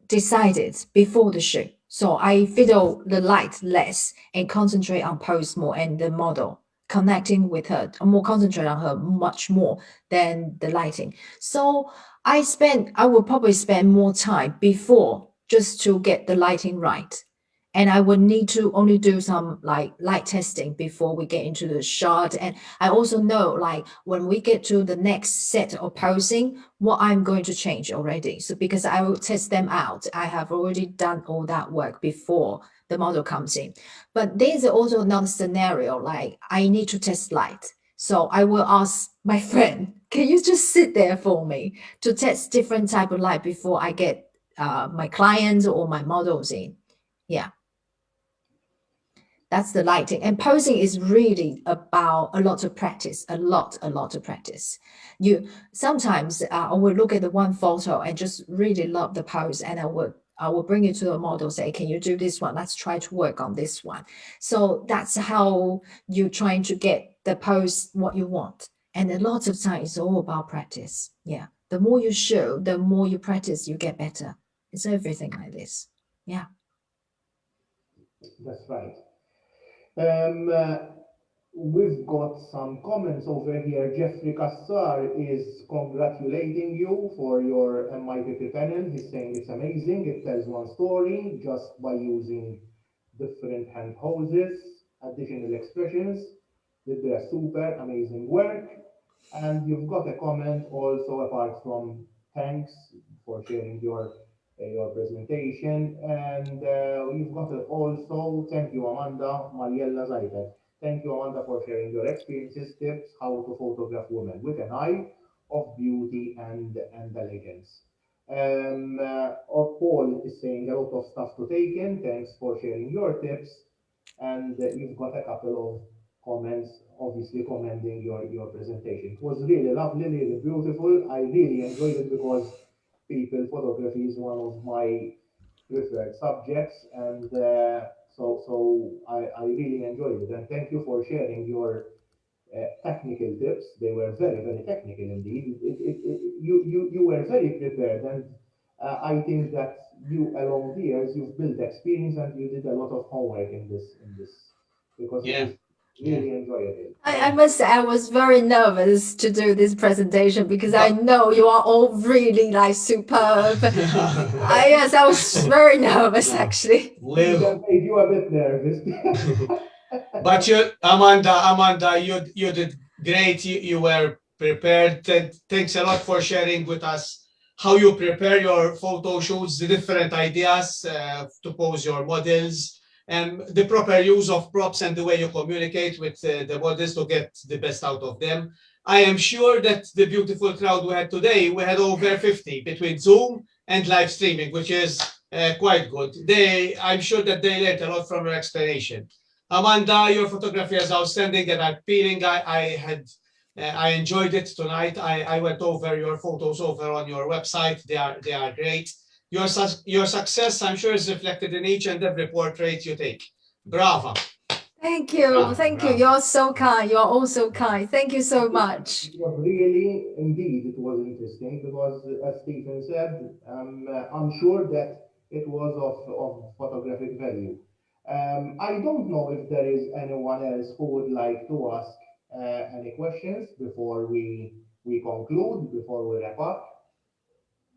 decided before the shoot. So I fiddle the light less and concentrate on pose more and the model connecting with her, more concentrate on her much more than the lighting. So I will probably spend more time before just to get the lighting right. And I would need to only do some like light testing before we get into the shot. And I also know like when we get to the next set of posing, what I'm going to change already. So because I will test them out, I have already done all that work before the model comes in. But there's also another scenario like I need to test light. So I will ask my friend, can you just sit there for me to test different type of light before I get my clients or my models in? Yeah. That's the lighting. And posing is really about a lot of practice, a lot of practice. You sometimes I will look at the one photo and just really love the pose, and I will bring it to a model, say, can you do this one? Let's try to work on this one. So that's how you're trying to get the pose what you want. And a lot of times it's all about practice. Yeah. The more you show, the more you practice, you get better. It's everything like this. Yeah. That's right. Um, uh, we've got some comments over here. Jeffrey Kassar is congratulating you for your MIPP panel. He's saying it's amazing. It tells one story just by using different hand poses, additional expressions. Did their super amazing work. And you've got a comment also apart from thanks for sharing your presentation. And you've got also, thank you, Amanda, Mariella Zaitek. Thank you, Amanda, for sharing your experiences, tips, how to photograph women with an eye of beauty and elegance. Paul is saying a lot of stuff to take in. Thanks for sharing your tips. And you've got a couple of comments, obviously commending your presentation. It was really lovely, really beautiful. I really enjoyed it because people photography is one of my preferred subjects, and so I really enjoyed it. And thank you for sharing your technical tips. They were very, very technical indeed. You were very prepared, and I think that you, along the years, you've built experience and you did a lot of homework in this because it Yeah. was really enjoyable. I must say, I was very nervous to do this presentation because I know you are all really like superb. Yes, I was very nervous actually. That made you a bit nervous. But Amanda, you did great. You were prepared. Thanks a lot for sharing with us how you prepare your photo shoots, the different ideas to pose your models, and the proper use of props and the way you communicate with the models to get the best out of them. I am sure that the beautiful crowd we had today, we had over 50 between Zoom and live streaming, which is quite good. I'm sure that they learned a lot from your explanation. Amanda, your photography is outstanding and appealing. I enjoyed it tonight. I went over your photos over on your website. They are great. Your success, I'm sure, is reflected in each and every portrait you take. Bravo. Thank you. Thank you. You're so kind. You're all so kind. Thank you so much. It was really, indeed, it was interesting because, as Stephen said, I'm sure that it was of photographic value. I don't know if there is anyone else who would like to ask any questions before we conclude, before we wrap up.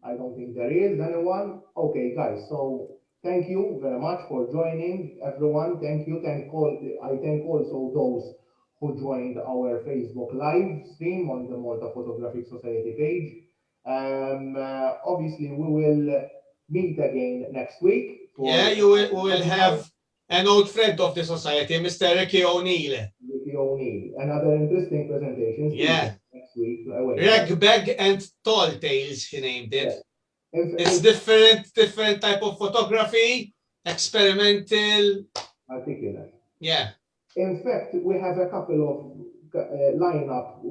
I don't think there is anyone. Okay, guys, so thank you very much for joining, everyone. Thank you. I thank also those who joined our Facebook live stream on the Malta Photographic Society page. Obviously, we will meet again next week. Yeah, we will have an old friend of the society, Mr. Ricky O'Neill. Ricky O'Neill. Another interesting presentation. Yeah. Next week. Rag Bag and Tall Tales, he named it. Yeah. It's different type of photography, experimental. Articulate. Yeah. In fact, we have a couple of lineup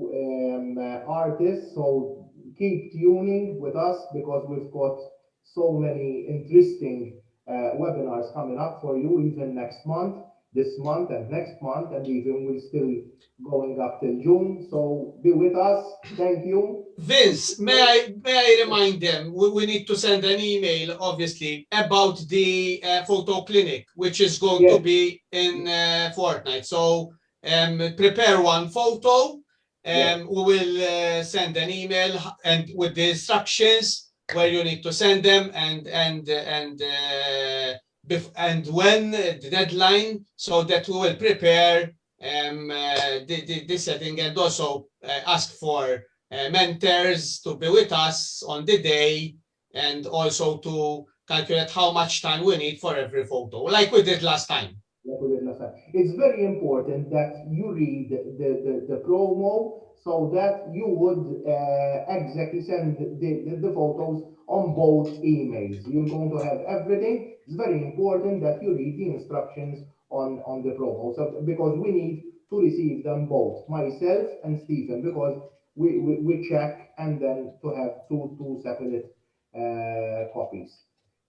artists, so keep tuning with us because we've got so many interesting webinars coming up for you even next month, this month and next month, and even we're still going up till June. So be with us. Thank you. Vince, may I remind them we need to send an email, obviously, about the photo clinic, which is going to be in fortnight. So prepare one photo. We will send an email and with the instructions where you need to send them and when the deadline, so that we will prepare the setting and also ask for mentors to be with us on the day and also to calculate how much time we need for every photo, like we did last time. It's very important that you read the promo so that you would exactly send the photos on both emails. You're going to have everything. It's very important that you read the instructions on the promo, so because we need to receive them both, myself and Stephen, because we check and then to have two separate copies.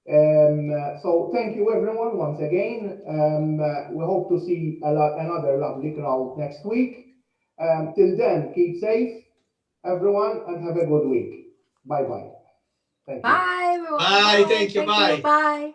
So thank you everyone once again. We hope to see another lovely crowd next week. Till then, keep safe, everyone, and have a good week. Bye bye. Thank you. Bye, everyone. Bye. Thank you. Bye. Bye.